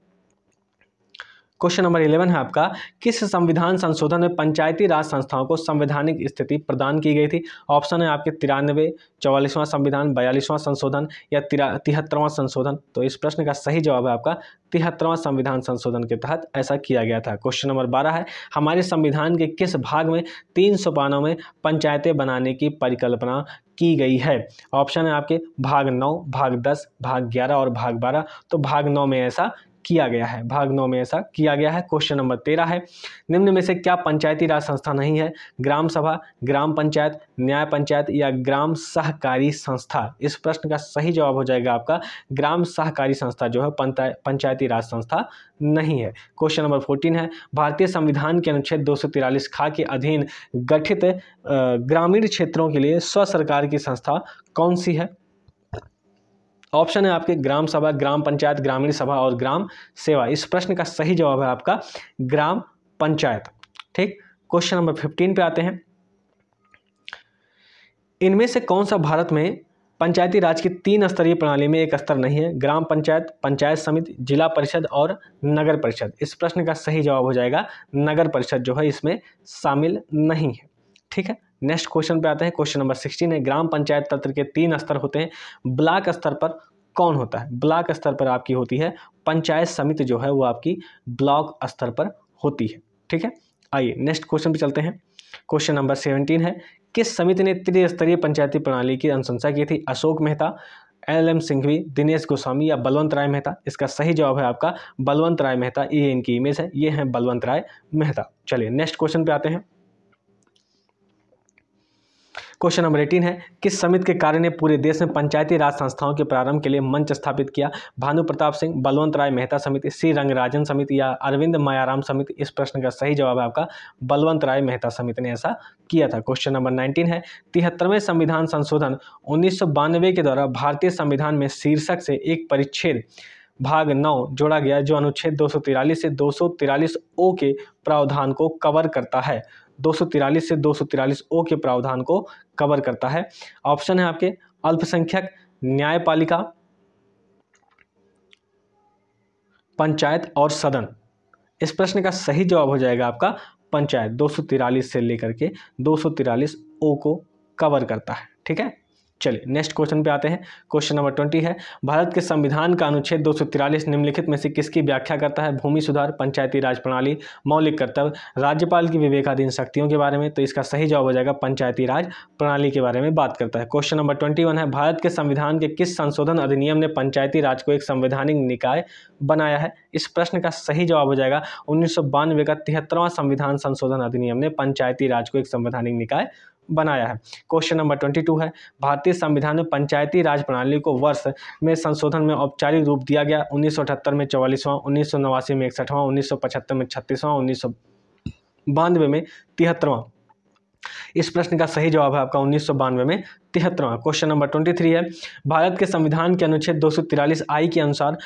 क्वेश्चन नंबर 11 है आपका, किस संविधान संशोधन में पंचायती राज संस्थाओं को संवैधानिक स्थिति प्रदान की गई थी? ऑप्शन है आपके 93, 44वां संविधान, 42वां संशोधन या 73वां संशोधन। तो इस प्रश्न का सही जवाब है आपका 73वां संविधान संशोधन के तहत ऐसा किया गया था। क्वेश्चन नंबर 12 है, हमारे संविधान के किस भाग में 3 सोपानों में पंचायतें बनाने की परिकल्पना की गई है? ऑप्शन है आपके भाग 9, भाग 10, भाग 11 और भाग 12। तो भाग 9 में ऐसा किया गया है, भाग 9 में ऐसा किया गया है। क्वेश्चन नंबर 13 है, निम्न में से क्या पंचायती राज संस्था नहीं है? ग्राम सभा, ग्राम पंचायत, न्याय पंचायत या ग्राम सहकारी संस्था। इस प्रश्न का सही जवाब हो जाएगा आपका ग्राम सहकारी संस्था जो है पंचायती राज संस्था नहीं है। क्वेश्चन नंबर 14 है, भारतीय संविधान के अनुच्छेद 243 खा के अधीन गठित ग्रामीण क्षेत्रों के लिए स्व सरकार की संस्था कौन सी है? ऑप्शन है आपके ग्राम सभा, ग्राम पंचायत, ग्रामीण सभा और ग्राम सेवा। इस प्रश्न का सही जवाब है आपका ग्राम पंचायत। ठीक, क्वेश्चन नंबर 15 पे आते हैं, इनमें से कौन सा भारत में पंचायती राज की 3 स्तरीय प्रणाली में एक स्तर नहीं है? ग्राम पंचायत, पंचायत समिति, जिला परिषद और नगर परिषद। इस प्रश्न का सही जवाब हो जाएगा नगर परिषद जो है इसमें शामिल नहीं है। ठीक है, नेक्स्ट क्वेश्चन पे आते हैं। क्वेश्चन नंबर 16 है, ग्राम पंचायत तंत्र के 3 स्तर होते हैं, ब्लॉक स्तर पर कौन होता है? ब्लॉक स्तर पर आपकी होती है पंचायत समिति जो है वो आपकी ब्लॉक स्तर पर होती है। ठीक है, आइए नेक्स्ट क्वेश्चन पे चलते हैं। क्वेश्चन नंबर 17 है, किस समिति ने त्रिस्तरीय पंचायती प्रणाली की अनुशंसा की थी? अशोक मेहता, LM सिंघवी, दिनेश गोस्वामी या बलवंत राय मेहता। इसका सही जवाब है आपका बलवंत राय मेहता। ये इनकी इमेज है, ये है बलवंत राय मेहता। चलिए नेक्स्ट क्वेश्चन पे आते हैं। क्वेश्चन नंबर 18 है, किस समिति के कार्य ने पूरे देश में पंचायती राज संस्थाओं के प्रारंभ के लिए मंच स्थापित किया? भानु प्रताप सिंह, बलवंत राय मेहता समिति, श्री रंगराजन समिति या अरविंद मायाराम समिति। इस प्रश्न का सही जवाब है आपका बलवंत राय मेहता समिति ने ऐसा किया था। क्वेश्चन नंबर 19 है, 73वें संविधान संशोधन 1992 के द्वारा भारतीय संविधान में शीर्षक से एक परिच्छेद भाग 9 जोड़ा गया जो अनुच्छेद 243 से 243 ओ के प्रावधान को कवर करता है। 243 से 243 ओ के प्रावधान को कवर करता है। ऑप्शन है आपके अल्पसंख्यक, न्यायपालिका, पंचायत और सदन। इस प्रश्न का सही जवाब हो जाएगा आपका पंचायत। 243 से लेकर के 243 ओ को कवर करता है। ठीक है, चलिए नेक्स्ट क्वेश्चन पे आते हैं। क्वेश्चन नंबर 20 है, भारत के संविधान का अनुच्छेद 243 निम्नलिखित में से किसकी व्याख्या करता है? भूमि सुधार, पंचायती राज प्रणाली, मौलिक कर्तव्य, राज्यपाल की विवेकाधीन शक्तियों के बारे में। तो इसका सही जवाब हो जाएगा पंचायती राज प्रणाली के बारे में बात करता है। क्वेश्चन नंबर 21 है, भारत के संविधान के किस संशोधन अधिनियम ने पंचायती राज को एक संवैधानिक निकाय बनाया है? इस प्रश्न का सही जवाब हो जाएगा 1992 का 73वां संविधान संशोधन अधिनियम ने पंचायती राज को एक संवैधानिक निकाय बनाया है। क्वेश्चन नंबर 22 है, भारतीय संविधान में पंचायती राज प्रणाली को वर्ष में संशोधन में औपचारिक रूप दिया गया। 1978 में 44वां, 1989 में 61वां, 1975 में 36वां, 1992 में 73वां। इस प्रश्न का सही जवाब है आपका 1992 में 73वां। क्वेश्चन नंबर 23 है, भारत के संविधान के अनुच्छेद 243 आई के अनुसार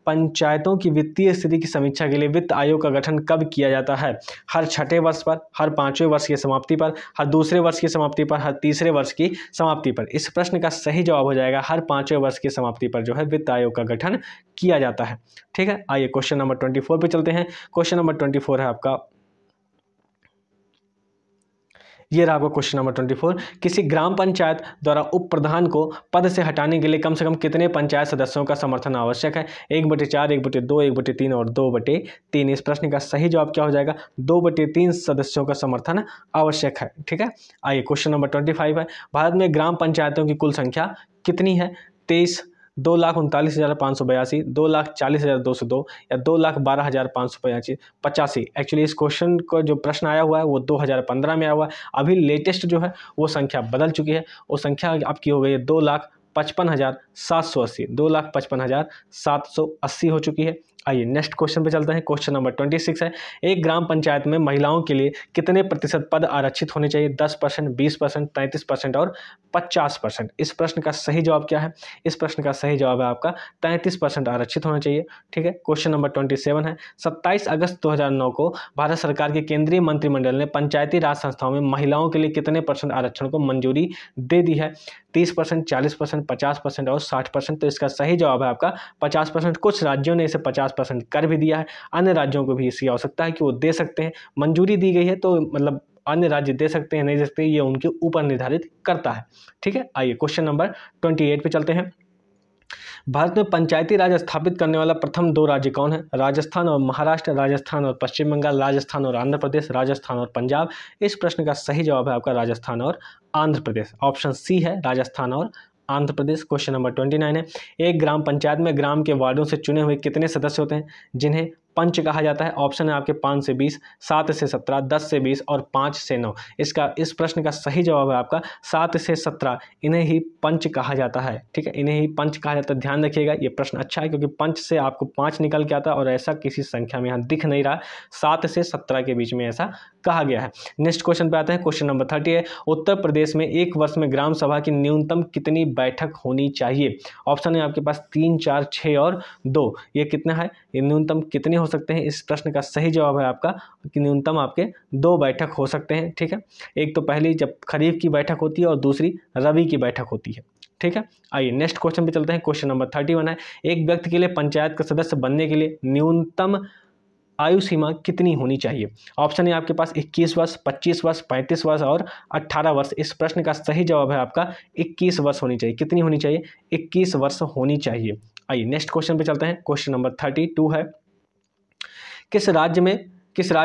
पंचायतों की वित्तीय स्थिति की समीक्षा के लिए वित्त आयोग का गठन कब किया जाता है? हर 6ठे वर्ष पर, हर 5वें वर्ष की समाप्ति पर, हर 2रे वर्ष की समाप्ति पर, हर 3रे वर्ष की समाप्ति पर। इस प्रश्न का सही जवाब हो जाएगा हर 5वें वर्ष की समाप्ति पर जो है वित्त आयोग का गठन किया जाता है। ठीक है, आइए क्वेश्चन नंबर 24 पे चलते हैं। क्वेश्चन नंबर 24 है आपका, ये रहा आपका क्वेश्चन नंबर 24, किसी ग्राम पंचायत द्वारा उप प्रधान को पद से हटाने के लिए कम से कम कितने पंचायत सदस्यों का समर्थन आवश्यक है? 1/4, 1/2, 1/3 और 2/3। इस प्रश्न का सही जवाब क्या हो जाएगा? 2/3 सदस्यों का समर्थन आवश्यक है। ठीक है, आइए क्वेश्चन नंबर 25 है, भारत में ग्राम पंचायतों की कुल संख्या कितनी है? 23, 2,39,582, 2,40,202 या 2,12,585। एक्चुअली इस क्वेश्चन को जो प्रश्न आया हुआ है वो 2015 में आया हुआ है। अभी लेटेस्ट जो है वो संख्या बदल चुकी है। वो संख्या आपकी हो गई है 2,55,780, 2,55,780 हो चुकी है। आइए नेक्स्ट क्वेश्चन पे चलते हैं। क्वेश्चन नंबर 26 है, एक ग्राम पंचायत में महिलाओं के लिए कितने प्रतिशत पद आरक्षित होने चाहिए? 10%, 20%, 33% और 50%। इस प्रश्न का सही जवाब क्या है? इस प्रश्न का सही जवाब है आपका 33% आरक्षित होना चाहिए। ठीक है, क्वेश्चन नंबर 27 है, 27 अगस्त 2009 को भारत सरकार के केंद्रीय मंत्रिमंडल ने पंचायती राज संस्थाओं में महिलाओं के लिए कितने % आरक्षण को मंजूरी दे दी है? 30%, 40%, 50% और 60%। तो इसका सही जवाब है आपका 50%। कुछ राज्यों ने इसे 50% कर भी दिया है, अन्य राज्यों को भी इसकी आवश्यकता है कि वो दे सकते हैं, मंजूरी दी गई है, तो मतलब अन्य राज्य दे सकते हैं नहीं दे सकते, ये उनके ऊपर निर्धारित करता है। ठीक है, आइए क्वेश्चन नंबर 28 पे चलते हैं। भारत में पंचायती राज स्थापित करने वाला प्रथम 2 राज्य कौन है? राजस्थान और महाराष्ट्र, राजस्थान और पश्चिम बंगाल, राजस्थान और आंध्र प्रदेश, राजस्थान और पंजाब। इस प्रश्न का सही जवाब है आपका राजस्थान और आंध्र प्रदेश। ऑप्शन सी है राजस्थान और आंध्र प्रदेश। क्वेश्चन नंबर 29 है, एक ग्राम पंचायत में ग्राम के वार्डों से चुने हुए कितने सदस्य होते हैं जिन्हें पंच कहा जाता है? ऑप्शन है आपके 5 से 20, 7 से 17, 10 से 20 और 5 से 9। इस प्रश्न का सही जवाब है आपका 7 से 17। इन्हें ही पंच कहा जाता है। ठीक है, इन्हें ही पंच कहा जाता है। ध्यान रखिएगा, ये प्रश्न अच्छा है क्योंकि पंच से आपको 5 निकल के आता है और ऐसा किसी संख्या में यहाँ दिख नहीं रहा। 7 से 17 के बीच में ऐसा कहा गया है। नेक्स्ट क्वेश्चन पे आते हैं। क्वेश्चन नंबर 30 है, उत्तर प्रदेश में एक वर्ष में ग्राम सभा की न्यूनतम कितनी बैठक होनी चाहिए? ऑप्शन है आपके पास 3, 4, 6 और 2। ये कितना है, ये न्यूनतम कितने हो सकते हैं? इस प्रश्न का सही जवाब है आपका कि न्यूनतम आपके 2 बैठक हो सकते हैं। ठीक है, एक तो पहली जब खरीफ की बैठक होती है और दूसरी रबी की बैठक होती है। ठीक है, आइए नेक्स्ट क्वेश्चन पे चलते हैं। क्वेश्चन नंबर 31 है, एक व्यक्ति के लिए पंचायत का सदस्य बनने के लिए न्यूनतम आयु सीमा कितनी होनी चाहिए? ऑप्शन है आपके पास 21 वर्ष, 25 वर्ष, 35 वर्ष और 18 वर्ष। इस प्रश्न का सही जवाब है आपका 21 वर्ष होनी चाहिए। कितनी होनी चाहिए? 21 वर्ष होनी चाहिए। आइए नेक्स्ट क्वेश्चन पे चलते हैं। क्वेश्चन नंबर 32 है, किस राज्य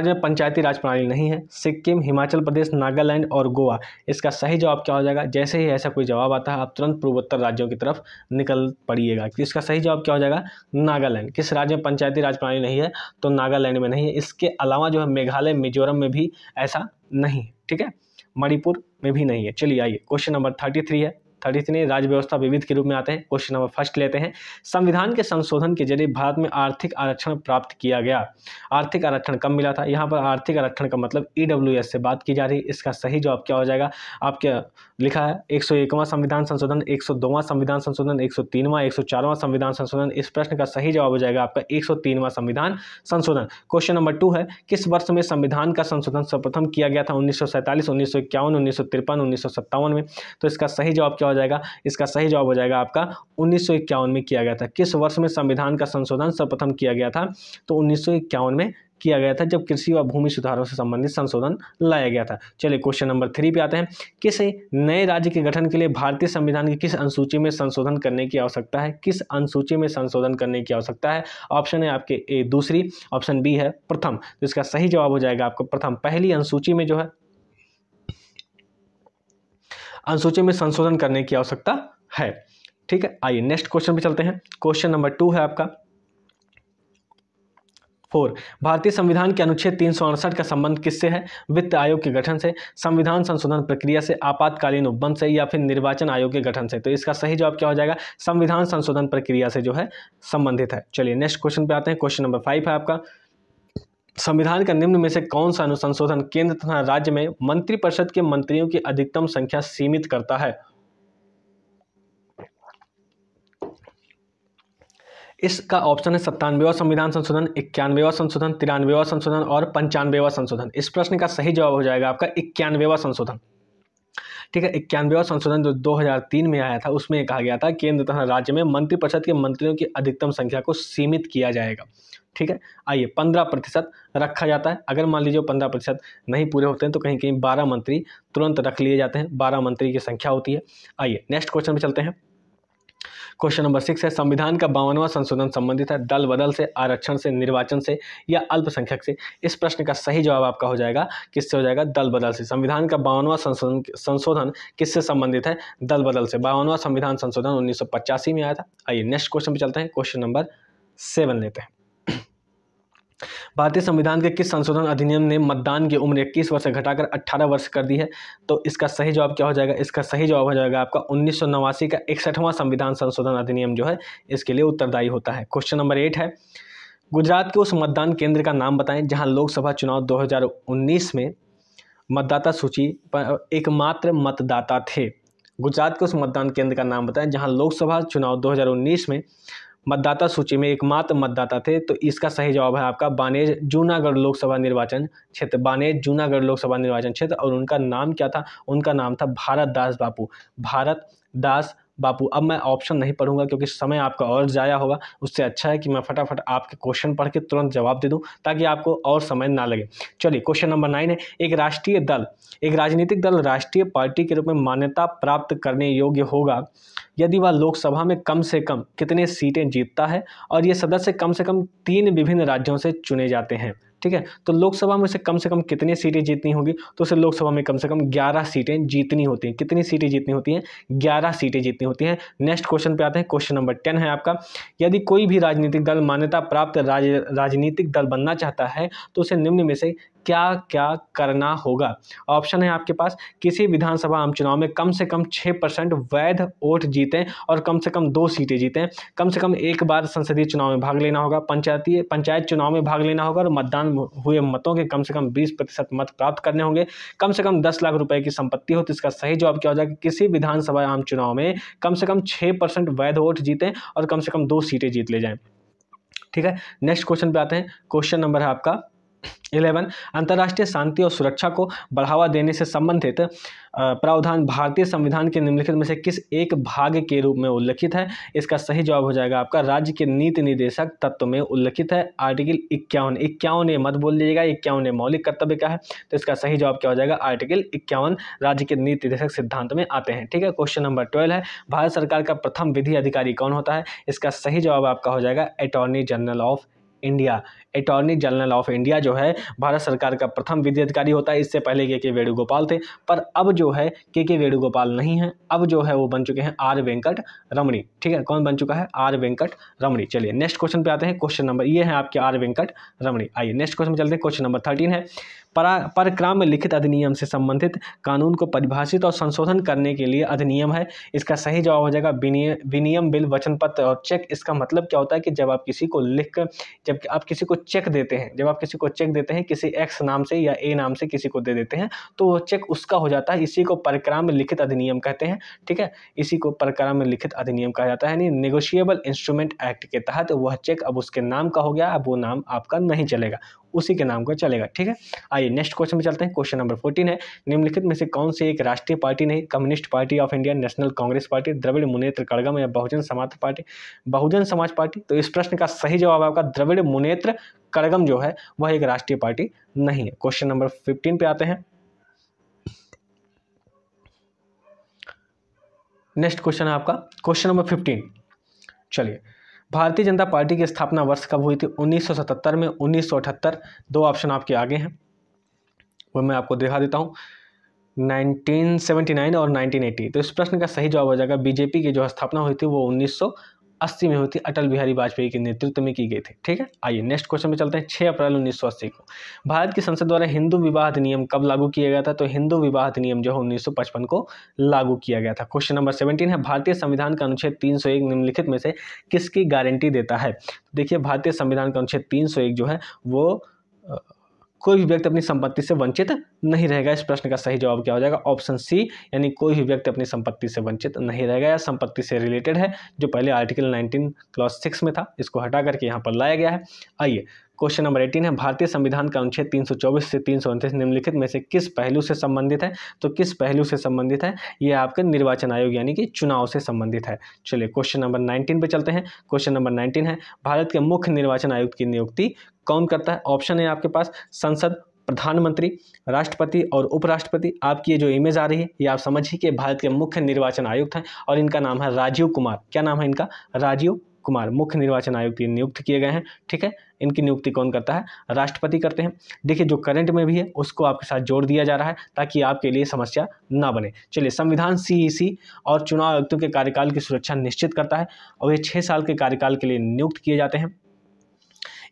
में पंचायती राज प्रणाली नहीं है? सिक्किम, हिमाचल प्रदेश, नागालैंड और गोवा। इसका सही जवाब क्या हो जाएगा? जैसे ही ऐसा कोई जवाब आता है आप तुरंत पूर्वोत्तर राज्यों की तरफ निकल पड़िएगा। इसका सही जवाब क्या हो जाएगा? नागालैंड। किस राज्य में पंचायती राज प्रणाली नहीं है? तो नागालैंड में नहीं है। इसके अलावा जो है मेघालय, मिजोरम में भी ऐसा नहीं। ठीक है, मणिपुर में भी नहीं है। चलिए आइए क्वेश्चन नंबर 33 है। 33 राज्य व्यवस्था विविध के रूप में आते हैं। क्वेश्चन नंबर फर्स्ट लेते हैं, संविधान के संशोधन के जरिए भारत में आर्थिक आरक्षण प्राप्त किया गया। आर्थिक आरक्षण कब मिला था? यहाँ पर आर्थिक आरक्षण का मतलब EWS से बात की जा रही है। इसका सही जवाब क्या हो जाएगा? आपके लिखा है 101वां संविधान संशोधन, 102वां संविधान संशोधन, 103वां, 104वां संविधान संशोधन। इस प्रश्न का सही जवाब हो जाएगा आपका 103वां संविधान संशोधन। क्वेश्चन नंबर 2 है, किस वर्ष में संविधान का संशोधन सर्वप्रथम किया गया था? 1947, 1951, 1953, 1957 में। तो इसका सही जवाब क्या हो जाएगा? इसका सही जवाब हो जाएगा आपका 1951 में किया गया था। किस वर्ष में संविधान का संशोधन सर्वप्रथम किया गया था? तो 1951 में किया गया था, जब कृषि व भूमि सुधारों से संबंधित संशोधन लाया गया था। चलिए क्वेश्चन नंबर 3 पे आते हैं, किस नए राज्य के गठन के लिए भारतीय संविधान की किस अनुसूची में संशोधन करने की आवश्यकता है? किस अनुसूची में संशोधन करने की आवश्यकता है? ऑप्शन है आपके ए दूसरी, ऑप्शन बी है प्रथम। तो इसका सही जवाब हो जाएगा आपका प्रथम। पहली अनुसूची में जो है अनुसूची में संशोधन करने की आवश्यकता है। ठीक है, आइए नेक्स्ट क्वेश्चन पे चलते हैं। क्वेश्चन नंबर 2 है आपका 4, भारतीय संविधान के अनुच्छेद 368 का संबंध किससे है? वित्त आयोग के गठन से, संविधान संशोधन प्रक्रिया से, आपातकालीन उपबंध से या फिर निर्वाचन आयोग के गठन से। तो इसका सही जवाब क्या हो जाएगा? संविधान संशोधन प्रक्रिया से जो है संबंधित है। चलिए नेक्स्ट क्वेश्चन पे आते हैं। क्वेश्चन नंबर 5 है आपका, संविधान का निम्न में से कौन सा अनुसंशोधन केंद्र तथा राज्य में मंत्रिपरिषद के मंत्रियों की अधिकतम संख्या सीमित करता है? इसका ऑप्शन है 97वां संविधान संशोधन, 91वां संशोधन, 93वां संशोधन और 95वां संशोधन। इस प्रश्न का सही जवाब हो जाएगा आपका 91वां संशोधन। ठीक है, 91वां संशोधन जो 2003 में आया था उसमें कहा गया था केंद्र तथा राज्य में मंत्रिपरिषद के मंत्रियों की अधिकतम संख्या को सीमित किया जाएगा। ठीक है, आइए 15% रखा जाता है। अगर मान लीजिए 15% नहीं पूरे होते हैं तो कहीं कहीं 12 मंत्री तुरंत रख लिए जाते हैं। 12 मंत्री की संख्या होती है। आइए नेक्स्ट क्वेश्चन पे चलते हैं। क्वेश्चन नंबर 6 है, संविधान का 52वां संशोधन संबंधित है दल बदल से, आरक्षण से, निर्वाचन से या अल्पसंख्यक से। इस प्रश्न का सही जवाब आपका हो जाएगा किससे हो जाएगा? दल बदल से। संविधान का 52वां संशोधन किससे संबंधित है? दल बदल से। 52वां संविधान संशोधन 1985 में आया था। आइए नेक्स्ट क्वेश्चन पे चलते हैं। क्वेश्चन नंबर 7 लेते हैं। भारतीय संविधान के किस संशोधन अधिनियम ने मतदान की उम्र 21 वर्ष से घटाकर 18 वर्ष कर दी है? तो इसका सही जवाब क्या हो जाएगा? इसका सही जवाब हो जाएगा आपका 1989 का 61वां संविधान संशोधन अधिनियम जो है इसके लिए उत्तरदायी होता है। क्वेश्चन नंबर 8 है, गुजरात के उस मतदान केंद्र का नाम बताएं जहां लोकसभा चुनाव 2019 में मतदाता सूची पर एकमात्र मतदाता थे। गुजरात के उस मतदान केंद्र का नाम बताएं जहां लोकसभा चुनाव 2019 में मतदाता सूची में एकमात्र मतदाता थे, तो इसका सही जवाब है आपका बानेर जूनागढ़ लोकसभा निर्वाचन क्षेत्र, बानेर जूनागढ़ लोकसभा निर्वाचन क्षेत्र। और उनका नाम क्या था? उनका नाम था भारत दास बापू, भारत दास बापू। अब मैं ऑप्शन नहीं पढ़ूंगा क्योंकि समय आपका और ज़ाया होगा, उससे अच्छा है कि मैं फटाफट आपके क्वेश्चन पढ़ के तुरंत जवाब दे दूं ताकि आपको और समय ना लगे। चलिए क्वेश्चन नंबर 9 है, एक राष्ट्रीय दल, एक राजनीतिक दल राष्ट्रीय पार्टी के रूप में मान्यता प्राप्त करने योग्य होगा यदि वह लोकसभा में कम से कम कितने सीटें जीतता है और ये सदस्य कम से कम 3 विभिन्न राज्यों से चुने जाते हैं। ठीक है, तो लोकसभा में से कम कितनी सीटें जीतनी होगी? तो उसे लोकसभा में कम से कम 11 सीटें जीतनी होती हैं। कितनी सीटें जीतनी होती हैं? 11 सीटें जीतनी होती हैं। नेक्स्ट क्वेश्चन पे आते हैं, क्वेश्चन नंबर 10 है आपका, यदि कोई भी राजनीतिक दल मान्यता प्राप्त राजनीतिक दल बनना चाहता है तो उसे निम्न में से क्या क्या करना होगा? ऑप्शन है आपके पास, किसी विधानसभा आम चुनाव में कम से कम 6% वैध वोट जीतें और कम से कम 2 सीटें जीतें, कम से कम एक बार संसदीय चुनाव में भाग लेना होगा, पंचायत चुनाव में भाग लेना होगा और मतदान हुए मतों के कम से कम 20% मत प्राप्त करने होंगे, कम से कम 10 लाख रुपए की संपत्ति हो। तो इसका सही जवाब क्या हो जाएगा? किसी विधानसभा आम चुनाव में कम से कम 6% वैध वोट जीतें और कम से कम 2 सीटें जीत ले जाएं। ठीक है, नेक्स्ट क्वेश्चन पे आते हैं, क्वेश्चन नंबर है आपका 11, अंतर्राष्ट्रीय शांति और सुरक्षा को बढ़ावा देने से संबंधित प्रावधान भारतीय संविधान के निम्नलिखित में से किस एक भाग के रूप में उल्लिखित है? इसका सही जवाब हो जाएगा आपका राज्य के नीति निर्देशक तत्व में उल्लिखित है, आर्टिकल 51। 51 मत बोल लीजिएगा, 51 मौलिक कर्तव्य का है, तो इसका सही जवाब क्या हो जाएगा? आर्टिकल 51 राज्य के नीति निर्देशक सिद्धांत में आते हैं। ठीक है, क्वेश्चन नंबर 12 है, भारत सरकार का प्रथम विधि अधिकारी कौन होता है? इसका सही जवाब आपका हो जाएगा attorney general of India. Attorney general of India जो है भारत सरकार का प्रथम विधि अधिकारी होता है। इससे पहले के वेणुगोपाल थे, पर अब जो है के वेणुगोपाल नहीं है, अब जो है वो बन चुके हैं आर वेंकट रमणी। ठीक है, कौन बन चुका है? आर वेंकट रमणी। चलिए नेक्स्ट क्वेश्चन पे आते हैं, क्वेश्चन नंबर ये है आपके आर वेंकट रमणी। आइए नेक्स्ट क्वेश्चन में चलते हैं, क्वेश्चन नंबर 13 है, परक्राम में लिखित अधिनियम से संबंधित कानून को परिभाषित और संशोधन करने के लिए अधिनियम है। इसका सही जवाब हो जाएगा विनियम बिल वचन पत्र और चेक। इसका मतलब क्या होता है कि जब आप किसी को जब आप किसी को चेक देते हैं, जब आप किसी को चेक देते हैं किसी एक्स नाम से या ए नाम से किसी को दे देते हैं तो वो चेक उसका हो जाता है। इसी को परक्राम में लिखित अधिनियम कहते हैं। ठीक है, इसी को परक्राम में लिखित अधिनियम कहा जाता है। यानी नेगोशिएबल इंस्ट्रूमेंट एक्ट के तहत वह चेक अब उसके नाम का हो गया, अब वो नाम आपका नहीं चलेगा, उसी के नाम का चलेगा। ठीक है, आइए नेक्स्ट क्वेश्चन में चलते हैं, क्वेश्चन नंबर 14 है, निम्नलिखित में से कौन सी एक राष्ट्रीय पार्टी नहीं? Communist Party of India, National Congress Party, Dravida Munnetra Kazhagam या बहुजन समाज पार्टी? बहुजन समाज पार्टी। तो इस प्रश्न का सही जवाब आपका द्रविड़ मुनेत्र कड़गम जो है वह एक राष्ट्रीय पार्टी नहीं है। क्वेश्चन नंबर 15 पे आते हैं, नेक्स्ट क्वेश्चन है आपका क्वेश्चन नंबर 15। चलिए, भारतीय जनता पार्टी की स्थापना वर्ष कब हुई थी? 1977 में, 1978। 2 ऑप्शन आपके आगे हैं, वो मैं आपको दिखा देता हूँ, 1979 और 1980। तो इस प्रश्न का सही जवाब हो जाएगा बीजेपी की जो स्थापना हुई थी वो 1980 में हुई थी, अटल बिहारी वाजपेयी के नेतृत्व में की गई थी। ठीक है, आइए नेक्स्ट क्वेश्चन में चलते हैं। 6 अप्रैल 1980 को भारत की संसद द्वारा हिंदू विवाह अधिनियम कब लागू किया गया था? तो हिंदू विवाह अधिनियम जो है 1955 को लागू किया गया था। क्वेश्चन नंबर 17 है, भारतीय संविधान का अनुच्छेद 301 निम्नलिखित में से किसकी गारंटी देता है? देखिए, भारतीय संविधान का अनुच्छेद 301 जो है वो कोई भी व्यक्ति अपनी संपत्ति से वंचित नहीं रहेगा। इस प्रश्न का सही जवाब क्या हो जाएगा? ऑप्शन सी, यानी कोई भी व्यक्ति अपनी संपत्ति से वंचित नहीं रहेगा, या संपत्ति से रिलेटेड है, जो पहले आर्टिकल 19 क्लॉज 6 में था, इसको हटा करके यहाँ पर लाया गया है। आइए क्वेश्चन नंबर 18 है, भारतीय संविधान का अनुच्छेद 324 से 329 निम्नलिखित में से किस पहलू से संबंधित है? तो किस पहलू से संबंधित है? ये आपके निर्वाचन आयोग यानी कि चुनाव से संबंधित है। चलिए क्वेश्चन नंबर 19 पे चलते हैं। क्वेश्चन नंबर 19 है, भारत के मुख्य निर्वाचन आयुक्त की नियुक्ति कौन करता है? ऑप्शन है आपके पास संसद, प्रधानमंत्री, राष्ट्रपति और उपराष्ट्रपति। आपकी ये जो इमेज आ रही है ये आप समझिए कि भारत के मुख्य निर्वाचन आयुक्त हैं और इनका नाम है राजीव कुमार। क्या नाम है इनका? राजीव कुमार मुख्य निर्वाचन आयुक्त नियुक्त किए गए हैं। ठीक है, इनकी नियुक्ति कौन करता है? राष्ट्रपति करते हैं। देखिए, जो करंट में भी है उसको आपके साथ जोड़ दिया जा रहा है ताकि आपके लिए समस्या ना बने। चलिए, संविधान सीईसी और चुनाव आयुक्तों के कार्यकाल की सुरक्षा निश्चित करता है और ये 6 साल के कार्यकाल के लिए नियुक्त किए जाते हैं,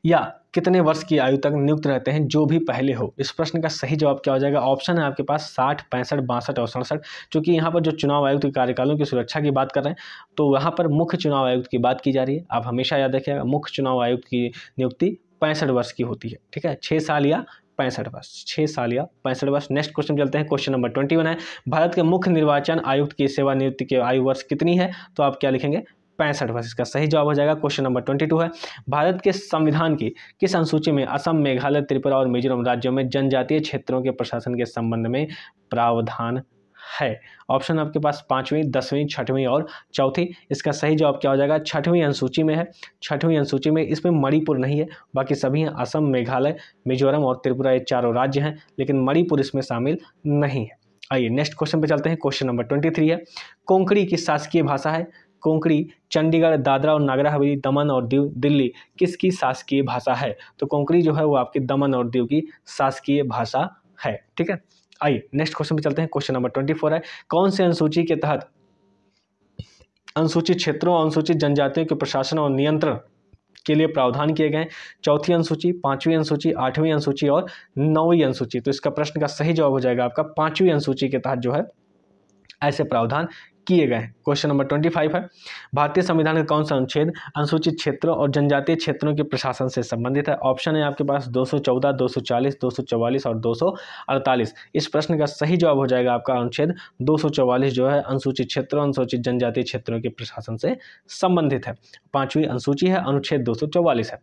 या कितने वर्ष की आयु तक नियुक्त रहते हैं जो भी पहले हो? इस प्रश्न का सही जवाब क्या हो जाएगा? ऑप्शन है आपके पास 60, 65, 62 और 67। क्योंकि यहाँ पर जो चुनाव आयुक्त के कार्यकालों की सुरक्षा की बात कर रहे हैं तो यहाँ पर मुख्य चुनाव आयुक्त की बात की जा रही है। आप हमेशा याद रखिएगा, मुख्य चुनाव आयुक्त की नियुक्ति 65 वर्ष की होती है। ठीक है, 6 साल या 65 वर्ष, 6 साल या 65 वर्ष। नेक्स्ट क्वेश्चन चलते हैं, क्वेश्चन नंबर 21 है, भारत के मुख्य निर्वाचन आयुक्त की सेवानिवृत्ति की आयु वर्ष कितनी है? तो आप क्या लिखेंगे? 65 वर्ष। इसका सही जवाब हो जाएगा क्वेश्चन नंबर 22 है, भारत के संविधान की किस अनुसूची में असम, मेघालय, त्रिपुरा और मिजोरम राज्यों में जनजातीय क्षेत्रों के प्रशासन के संबंध में प्रावधान है? ऑप्शन आपके पास 5वीं, 10वीं, 6वीं और चौथी। इसका सही जवाब क्या हो जाएगा? 6वीं अनुसूची में है। 6वीं अनुसूची में इसमें मणिपुर नहीं है, बाकी सभी हैं असम, मेघालय, मिजोरम और त्रिपुरा, ये चारों राज्य हैं, लेकिन मणिपुर इसमें शामिल नहीं है। आइए नेक्स्ट क्वेश्चन पे चलते हैं। क्वेश्चन नंबर 23 है, कोंकणी की शासकीय भाषा है? कोंकणी चंडीगढ़, दादरा और नगर हवेली, दमन और दीव, दिल्ली किसकी शासकीय भाषा है? तो कोंकणी जो है वो आपकी दमन और दीव की शासकीय भाषा है। ठीक है, आइए नेक्स्ट क्वेश्चन पे चलते हैं। क्वेश्चन नंबर 24 है, कौन से अनुसूची के तहत अनुसूचित क्षेत्रों और अनुसूचित जनजातियों के प्रशासन और नियंत्रण के लिए प्रावधान किए गए? चौथी अनुसूची, 5वीं अनुसूची, 8वीं अनुसूची और 9वीं अनुसूची। तो इसका प्रश्न का सही जवाब हो जाएगा आपका 5वीं अनुसूची के तहत जो है ऐसे प्रावधान किए गए हैं। क्वेश्चन नंबर 25 है, भारतीय संविधान का कौन सा अनुच्छेद अनुसूचित क्षेत्रों और जनजातीय क्षेत्रों के प्रशासन से संबंधित है? ऑप्शन है आपके पास 214, 240, 244 और 248। इस प्रश्न का सही जवाब हो जाएगा आपका अनुच्छेद 244 जो है अनुसूचित क्षेत्रों, अनुसूचित जनजातीय क्षेत्रों के प्रशासन से संबंधित है। 5वीं अनुसूची है, अनुच्छेद 244 है।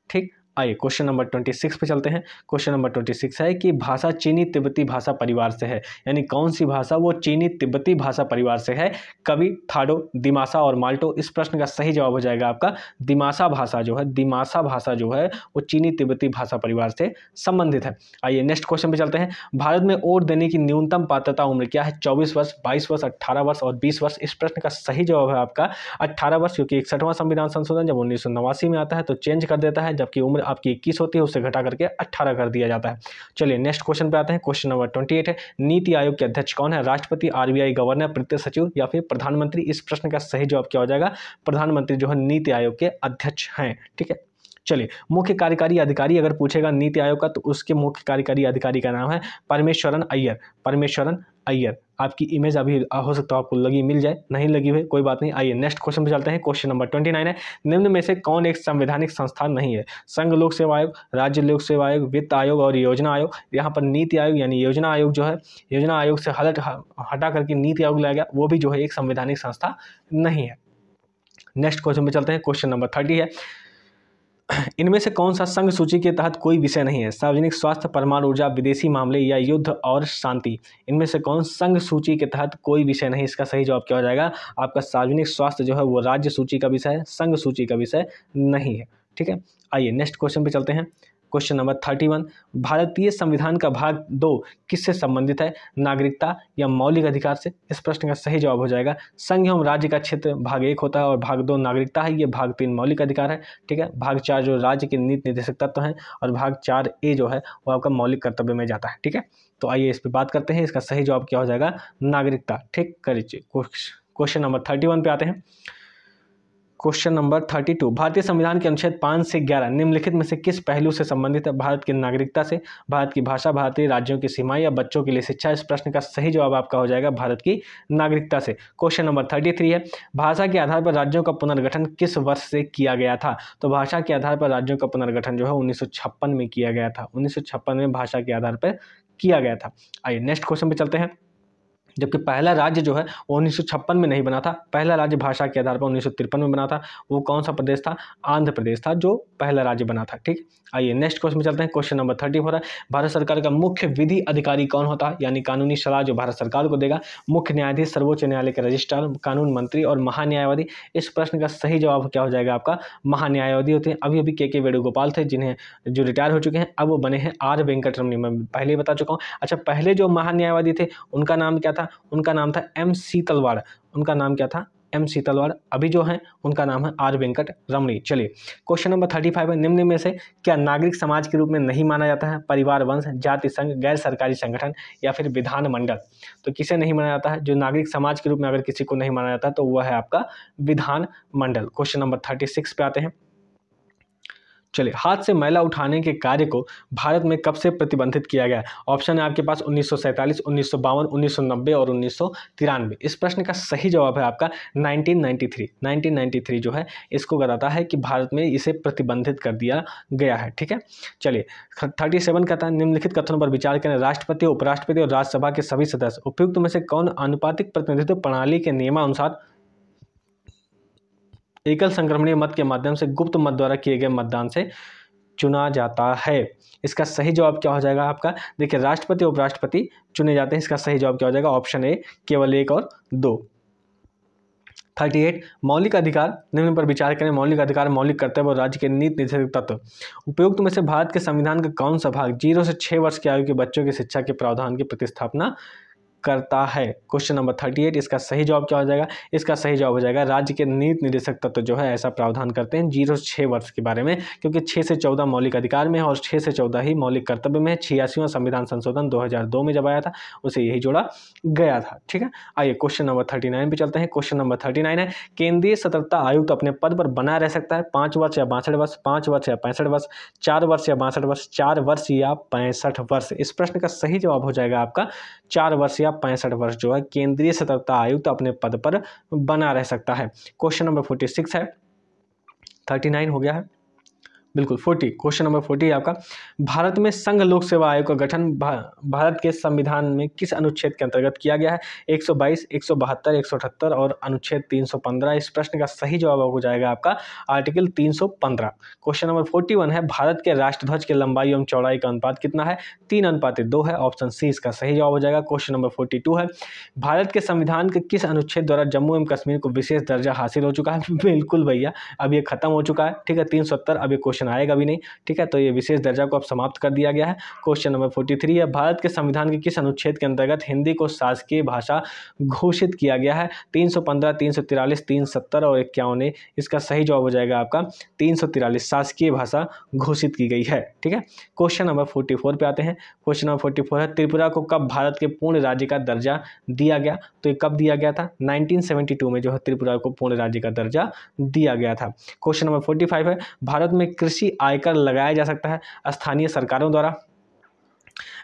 ठीक, आइए क्वेश्चन नंबर 26 पे चलते हैं। क्वेश्चन नंबर 26 है कि भाषा चीनी तिब्बती भाषा परिवार से है, यानी कौन सी भाषा वो चीनी तिब्बती भाषा परिवार से है? कवि, थाडो, दिमासा और माल्टो। इस प्रश्न का सही जवाब हो जाएगा आपका दिमासा भाषा जो है, दिमासा भाषा जो है वो चीनी तिब्बती भाषा परिवार से संबंधित है। आइए नेक्स्ट क्वेश्चन पे चलते हैं। भारत में वोट देने की न्यूनतम पात्रता उम्र क्या है? 24 वर्ष, 22 वर्ष, 18 वर्ष और 20 वर्ष। इस प्रश्न का सही जवाब है आपका 18 वर्ष, क्योंकि 61वां संविधान संशोधन जब 1989 में आता है तो चेंज कर देता है, जबकि उम्र आपकी 21 होती है, उससे घटा करके 18 कर दिया जाता है। चलिए नेक्स्ट क्वेश्चन पे आते हैं। क्वेश्चन नंबर 28 है, नीति आयोग के अध्यक्ष कौन है? राष्ट्रपति, आरबीआई गवर्नर, वित्त सचिव या फिर प्रधानमंत्री? इस प्रश्न का सही जवाब क्या हो जाएगा? प्रधानमंत्री जो है नीति आयोग के अध्यक्ष हैं। ठीक है, चलिए मुख्य कार्यकारी अधिकारी अगर पूछेगा नीति आयोग का तो उसके मुख्य कार्यकारी अधिकारी का नाम है परमेश्वरन अय्यर। परमेश्वरन अय्यर। आपकी इमेज अभी हो सकता है आपको लगी मिल जाए, नहीं लगी हुई कोई बात नहीं। आइए नेक्स्ट क्वेश्चन पे चलते हैं। क्वेश्चन नंबर 29 है, निम्न में से कौन एक संवैधानिक संस्थान नहीं है? संघ लोक सेवा आयोग, राज्य लोक सेवा आयोग, वित्त आयोग और योजना आयोग। यहाँ पर नीति आयोग यानी योजना आयोग जो है, योजना आयोग से हटा करके नीति आयोग लाया गया, वो भी जो है एक संवैधानिक संस्था नहीं है। नेक्स्ट क्वेश्चन पे चलते हैं। क्वेश्चन नंबर 30 है, इनमें से कौन सा संघ सूची के तहत कोई विषय नहीं है? सार्वजनिक स्वास्थ्य, परमाणु ऊर्जा, विदेशी मामले या युद्ध और शांति। इनमें से कौन संघ सूची के तहत कोई विषय नहीं? इसका सही जवाब क्या हो जाएगा? आपका सार्वजनिक स्वास्थ्य जो है वो राज्य सूची का विषय है, संघ सूची का विषय नहीं है। ठीक है, आइए नेक्स्ट क्वेश्चन पे चलते हैं। क्वेश्चन नंबर 31, भारतीय संविधान का भाग 2 किससे संबंधित है? नागरिकता या मौलिक अधिकार से? इस प्रश्न का सही जवाब हो जाएगा संघ एवं राज्य का क्षेत्र भाग 1 होता है और भाग 2 नागरिकता है, ये भाग 3 मौलिक अधिकार है। ठीक है, भाग 4 जो राज्य के नीति निर्देशक तत्व हैं और भाग 4A जो है वो आपका मौलिक कर्तव्य में जाता है। ठीक है, तो आइए इस पर बात करते हैं। इसका सही जवाब क्या हो जाएगा? नागरिकता। ठीक, करिए क्वेश्चन नंबर 31 पे आते हैं। क्वेश्चन नंबर 32, भारतीय संविधान के अनुच्छेद 5 से 11 निम्नलिखित में से किस पहलू से संबंधित है? भारत की नागरिकता से, भारत की भाषा, भारतीय राज्यों की सीमाएं या बच्चों के लिए शिक्षा? इस प्रश्न का सही जवाब आपका हो जाएगा भारत की नागरिकता से। क्वेश्चन नंबर 33 है, भाषा के आधार पर राज्यों का पुनर्गठन किस वर्ष से किया गया था? तो भाषा के आधार पर राज्यों का पुनर्गठन जो है 1956 में किया गया था। 1956 में भाषा के आधार पर किया गया था। आइए नेक्स्ट क्वेश्चन पे चलते हैं। जबकि पहला राज्य जो है वो 1956 में नहीं बना था, पहला राज्य भाषा के आधार पर 1953 में बना था। वो कौन सा प्रदेश था? आंध्र प्रदेश था जो पहला राज्य बना था। ठीक, आइए नेक्स्ट क्वेश्चन में चलते हैं। क्वेश्चन नंबर 34 है, भारत सरकार का मुख्य विधि अधिकारी कौन होता है? यानी कानूनी सलाह जो भारत सरकार को देगा। मुख्य न्यायाधीश, सर्वोच्च न्यायालय के रजिस्ट्रार, कानून मंत्री और महान्यायवादी। इस प्रश्न का सही जवाब क्या हो जाएगा आपका? महान्यायवादी होते हैं। अभी अभी के वेणुगोपाल थे जिन्हें जो रिटायर हो चुके हैं, अब वो बने हैं आर वेंकटरमणी। मैं पहले ही बता चुका हूँ। अच्छा, पहले जो महान्यायवादी थे उनका नाम क्या था? उनका नाम था एम सीतलवाड़। उनका नाम क्या था? एम सीतलवाड़। अभी जो है उनका नाम है आर वेंकट रमणी। चलिए क्वेश्चन नंबर 35 है, निम्न में से क्या नागरिक समाज के रूप में नहीं माना जाता है? परिवार, वंश, जाति संघ, गैर सरकारी संगठन या फिर विधान मंडल। तो किसे नहीं माना जाता है? जो नागरिक समाज के रूप में अगर किसी को नहीं माना जाता तो वह है आपका विधान मंडल। क्वेश्चन नंबर 36 पे आते हैं। चलिए, हाथ से मैला उठाने के कार्य को भारत में कब से प्रतिबंधित किया गया? ऑप्शन है आपके पास 1947, 1952, 1990 और 1993। इस प्रश्न का सही जवाब है आपका 1993। 1993 जो है इसको बताता है कि भारत में इसे प्रतिबंधित कर दिया गया है। ठीक है, चलिए 37 कहता है, निम्नलिखित कथनों पर विचार करें। राष्ट्रपति, उपराष्ट्रपति और राज्यसभा के सभी सदस्य उपयुक्त में से कौन आनुपातिक प्रतिनिधित्व प्रणाली के नियमानुसार एकल संक्रमणीय मत के माध्यम से गुप्त मत द्वारा किए गए मतदान से चुना जाता है। इसका सही जवाब क्या हो जाएगा आपका? देखिए, राष्ट्रपति उपराष्ट्रपति चुने जाते हैं। इसका सही जवाब क्या हो जाएगा? ऑप्शन ए केवल 1 और 2। 38 मौलिक अधिकार निम्न पर विचार करें। मौलिक अधिकार मौलिक कर्तव्य और राज्य के नीति निर्देशक तत्व। उपयुक्त में से भारत के संविधान का कौन सा भाग 0 से 6 वर्ष की आयु के बच्चों की शिक्षा के प्रावधान की प्रतिस्थापना करता है? क्वेश्चन नंबर 38, इसका सही जवाब क्या हो जाएगा? इसका सही जवाब हो जाएगा राज्य के नीति निर्देशक तत्व जो है ऐसा प्रावधान करते हैं 0 से 6 वर्ष के बारे में, क्योंकि 6 से 14 मौलिक अधिकार में है और 6 से 14 ही मौलिक कर्तव्य में है। 86वां संविधान संशोधन 2002 में जब आया था उसे यही जोड़ा गया था। ठीक है, आइए क्वेश्चन नंबर 39 पे चलते हैं। क्वेश्चन नंबर 39 है, केंद्रीय सतर्कता आयुक्त अपने पद पर बना रह सकता है 5 वर्ष या 62 वर्ष, 5 वर्ष या 65 वर्ष, 4 वर्ष या 62 वर्ष, 4 वर्ष या 65 वर्ष? इस प्रश्न का सही जवाब हो जाएगा आपका 4 वर्ष या 65 वर्ष जो है केंद्रीय सतर्कता आयुक्त अपने पद पर बना रह सकता है। क्वेश्चन नंबर 46 है, 39 हो गया है, बिल्कुल 40। क्वेश्चन नंबर 40 आपका, भारत में संघ लोक सेवा आयोग का गठन भारत के संविधान में किस अनुच्छेद के अंतर्गत किया गया है? 122, 172, 178 और अनुच्छेद 315। इस प्रश्न का सही जवाब हो जाएगा आपका आर्टिकल 315। क्वेश्चन नंबर 41 है, भारत के राष्ट्रध्वज की लंबाई एवं चौड़ाई का अनुपात कितना है? 3:2 है। ऑप्शन सी इसका सही जवाब हो जाएगा। क्वेश्चन नंबर 42 है, भारत के संविधान के किस अनुच्छेद द्वारा जम्मू एवं कश्मीर को विशेष दर्जा हासिल हो चुका है? बिल्कुल भैया, अब ये खत्म हो चुका है। ठीक है, 370 अब ये क्वेश्चन आएगा भी नहीं। ठीक है, तो ये विशेष दर्जा को अब समाप्त कर दिया गया है। क्वेश्चन नंबर 43 है, भारत के संविधान के किस अनुच्छेद के अंतर्गत हिंदी को शासकीय भाषा घोषित किया गया है? 315, 343, 370 और 51। इसका सही जवाब हो जाएगा आपका 343, शासकीय भाषा घोषित की गई है। ठीक है, क्वेश्चन नंबर 44 पे आते हैं। क्वेश्चन नंबर 44 है, त्रिपुरा को कब भारत के पूर्ण राज्य का दर्जा दिया गया? तो ये कब दिया गया था? 1972 में जो है त्रिपुरा को पूर्ण राज्य का दर्जा दिया गया था। क्वेश्चन नंबर 45 है, भारत में कृषि आयकर लगाया जा सकता है स्थानीय सरकारों द्वारा,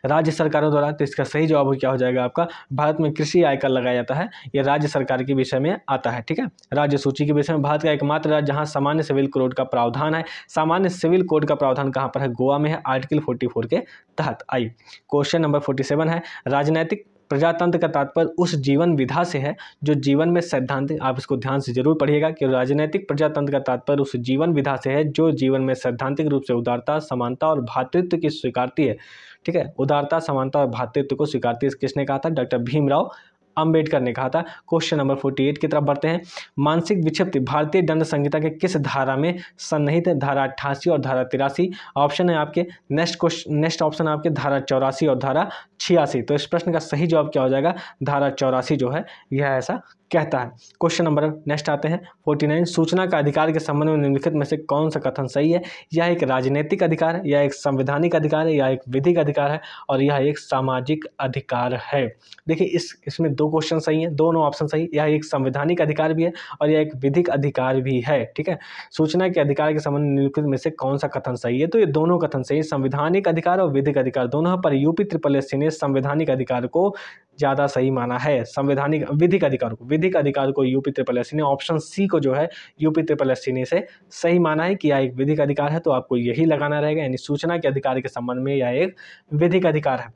राज्य सरकारों द्वारा? तो इसका सही जवाब क्या हो जाएगा आपका? भारत में कृषि आयकर लगाया जाता है, यह राज्य सरकार के विषय में आता है। ठीक है, राज्य सूची के विषय में भारत का एकमात्र राज्य जहां सामान्य सिविल कोड का प्रावधान है। सामान्य सिविल कोड का प्रावधान कहां पर है? गोवा में है, आर्टिकल 44 के तहत। आई क्वेश्चन नंबर 47 है, राजनैतिक प्रजातंत्र का तात्पर्य उस जीवन विधा से है जो जीवन में सैद्धांतिक, आप इसको ध्यान से जरूर पढ़िएगा कि राजनैतिक प्रजातंत्र का तात्पर्य उस जीवन विधा से है जो जीवन में सैद्धांतिक रूप से उदारता, समानता और भ्रातृत्व की स्वीकारती है। ठीक है, उदारता, समानता और भ्रातृत्व को स्वीकारती है, किसने कहा था? डॉक्टर भीमराव अंबेडकर ने कहा था। क्वेश्चन नंबर 48 की तरफ बढ़ते हैं। मानसिक विक्षिप्ति भारतीय दंड संहिता के किस धारा में सन्निहित है? धारा 88 और धारा 83। ऑप्शन है आपके नेक्स्ट ऑप्शन आपके धारा 84 और धारा 86। तो इस प्रश्न का सही जवाब क्या हो जाएगा? धारा 84 जो है यह ऐसा कहता है। क्वेश्चन नंबर नेक्स्ट आते हैं 49, सूचना का अधिकार के संबंध में निम्नलिखित में से कौन सा कथन सही है? यह एक राजनीतिक अधिकार है, यह एक संवैधानिक अधिकार है, यह एक विधिक अधिकार है और यह एक सामाजिक अधिकार है। देखिए इसमें 2 क्वेश्चन सही हैं, दोनों ऑप्शन सही। यह एक संवैधानिक अधिकार भी है और यह एक विधिक अधिकार भी है। ठीक है, सूचना के अधिकार के संबंध में निम्नलिखित में से कौन सा कथन सही है? तो ये दोनों कथन सही, संवैधानिक अधिकार और विधिक अधिकार दोनों, पर यूपी SSS ने संवैधानिक अधिकार को ज़्यादा सही माना है। संवैधानिक विधिक अधिकार को यूपी SSS ने ऑप्शन सी को जो है यूपी SSS ने से सही माना है कि यह एक विधिक अधिकार है, तो आपको यही लगाना रहेगा, यानी सूचना के अधिकार के संबंध में यह एक विधिक अधिकार है।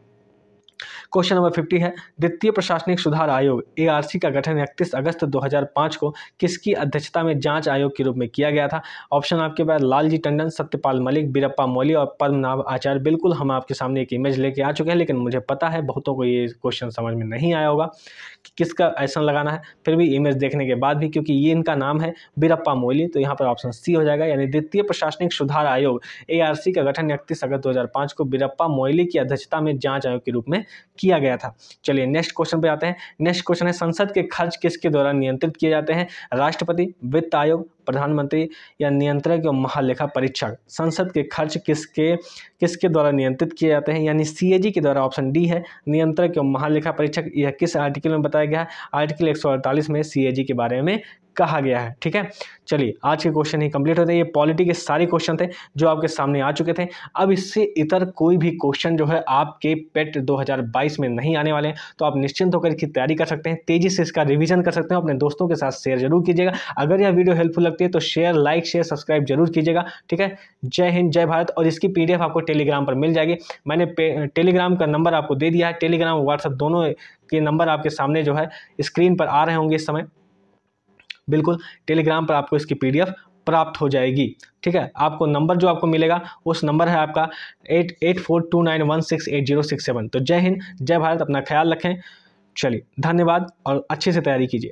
क्वेश्चन नंबर 50 है, द्वितीय प्रशासनिक सुधार आयोग ARC का गठन 31 अगस्त 2005 को किसकी अध्यक्षता में जांच आयोग के रूप में किया गया था? ऑप्शन आपके पास लालजी टंडन, सत्यपाल मलिक, वीरप्पा मोइली और पद्मनाभ आचार्य। बिल्कुल हम आपके सामने एक इमेज लेके आ चुके हैं, लेकिन मुझे पता है बहुतों को ये क्वेश्चन समझ में नहीं आया होगा कि किसका ऐसा लगाना है, फिर भी इमेज देखने के बाद भी, क्योंकि ये इनका नाम है वीरप्पा मोइली, तो यहाँ पर ऑप्शन सी हो जाएगा, यानी द्वितीय प्रशासनिक सुधार आयोग ARC का गठन 31 अगस्त 2005 को वीरप्पा मोइली की अध्यक्षता में जांच आयोग के रूप में किया गया था। चलिए नेक्स्ट क्वेश्चन पे आते हैं। नेक्स्ट क्वेश्चन है, संसद के खर्च किसके द्वारा नियंत्रित किए जाते हैं? राष्ट्रपति, वित्त आयोग, प्रधानमंत्री या नियंत्रक या महालेखा परीक्षक? संसद के खर्च किसके द्वारा नियंत्रित किए जाते हैं? यानी CAG के द्वारा। ऑप्शन डी है नियंत्रक या महालेखा परीक्षक। यह किस आर्टिकल में बताया गया है? आर्टिकल 148 में CAG के बारे में कहा गया है। ठीक है, चलिए आज के क्वेश्चन ही कंप्लीट होते हैं। ये पॉलिटी के सारे क्वेश्चन थे जो आपके सामने आ चुके थे। अब इससे इतर कोई भी क्वेश्चन जो है आपके पेट 2022 में नहीं आने वाले हैं, तो आप निश्चिंत होकर इसकी तैयारी कर सकते हैं, तेजी से इसका रिवीजन कर सकते हैं। अपने दोस्तों के साथ शेयर जरूर कीजिएगा। अगर यह वीडियो हेल्पफुल लगती है तो शेयर, लाइक, शेयर, सब्सक्राइब जरूर कीजिएगा। ठीक है, जय हिंद, जय भारत। और इसकी PDF आपको टेलीग्राम पर मिल जाएगी। मैंने टेलीग्राम का नंबर आपको दे दिया है। टेलीग्राम, व्हाट्सएप दोनों के नंबर आपके सामने जो है स्क्रीन पर आ रहे होंगे इस समय। बिल्कुल टेलीग्राम पर आपको इसकी PDF प्राप्त हो जाएगी। ठीक है, आपको नंबर जो आपको मिलेगा उस नंबर है आपका 884291680667। तो जय हिंद, जय भारत, अपना ख्याल रखें। चलिए, धन्यवाद और अच्छे से तैयारी कीजिए।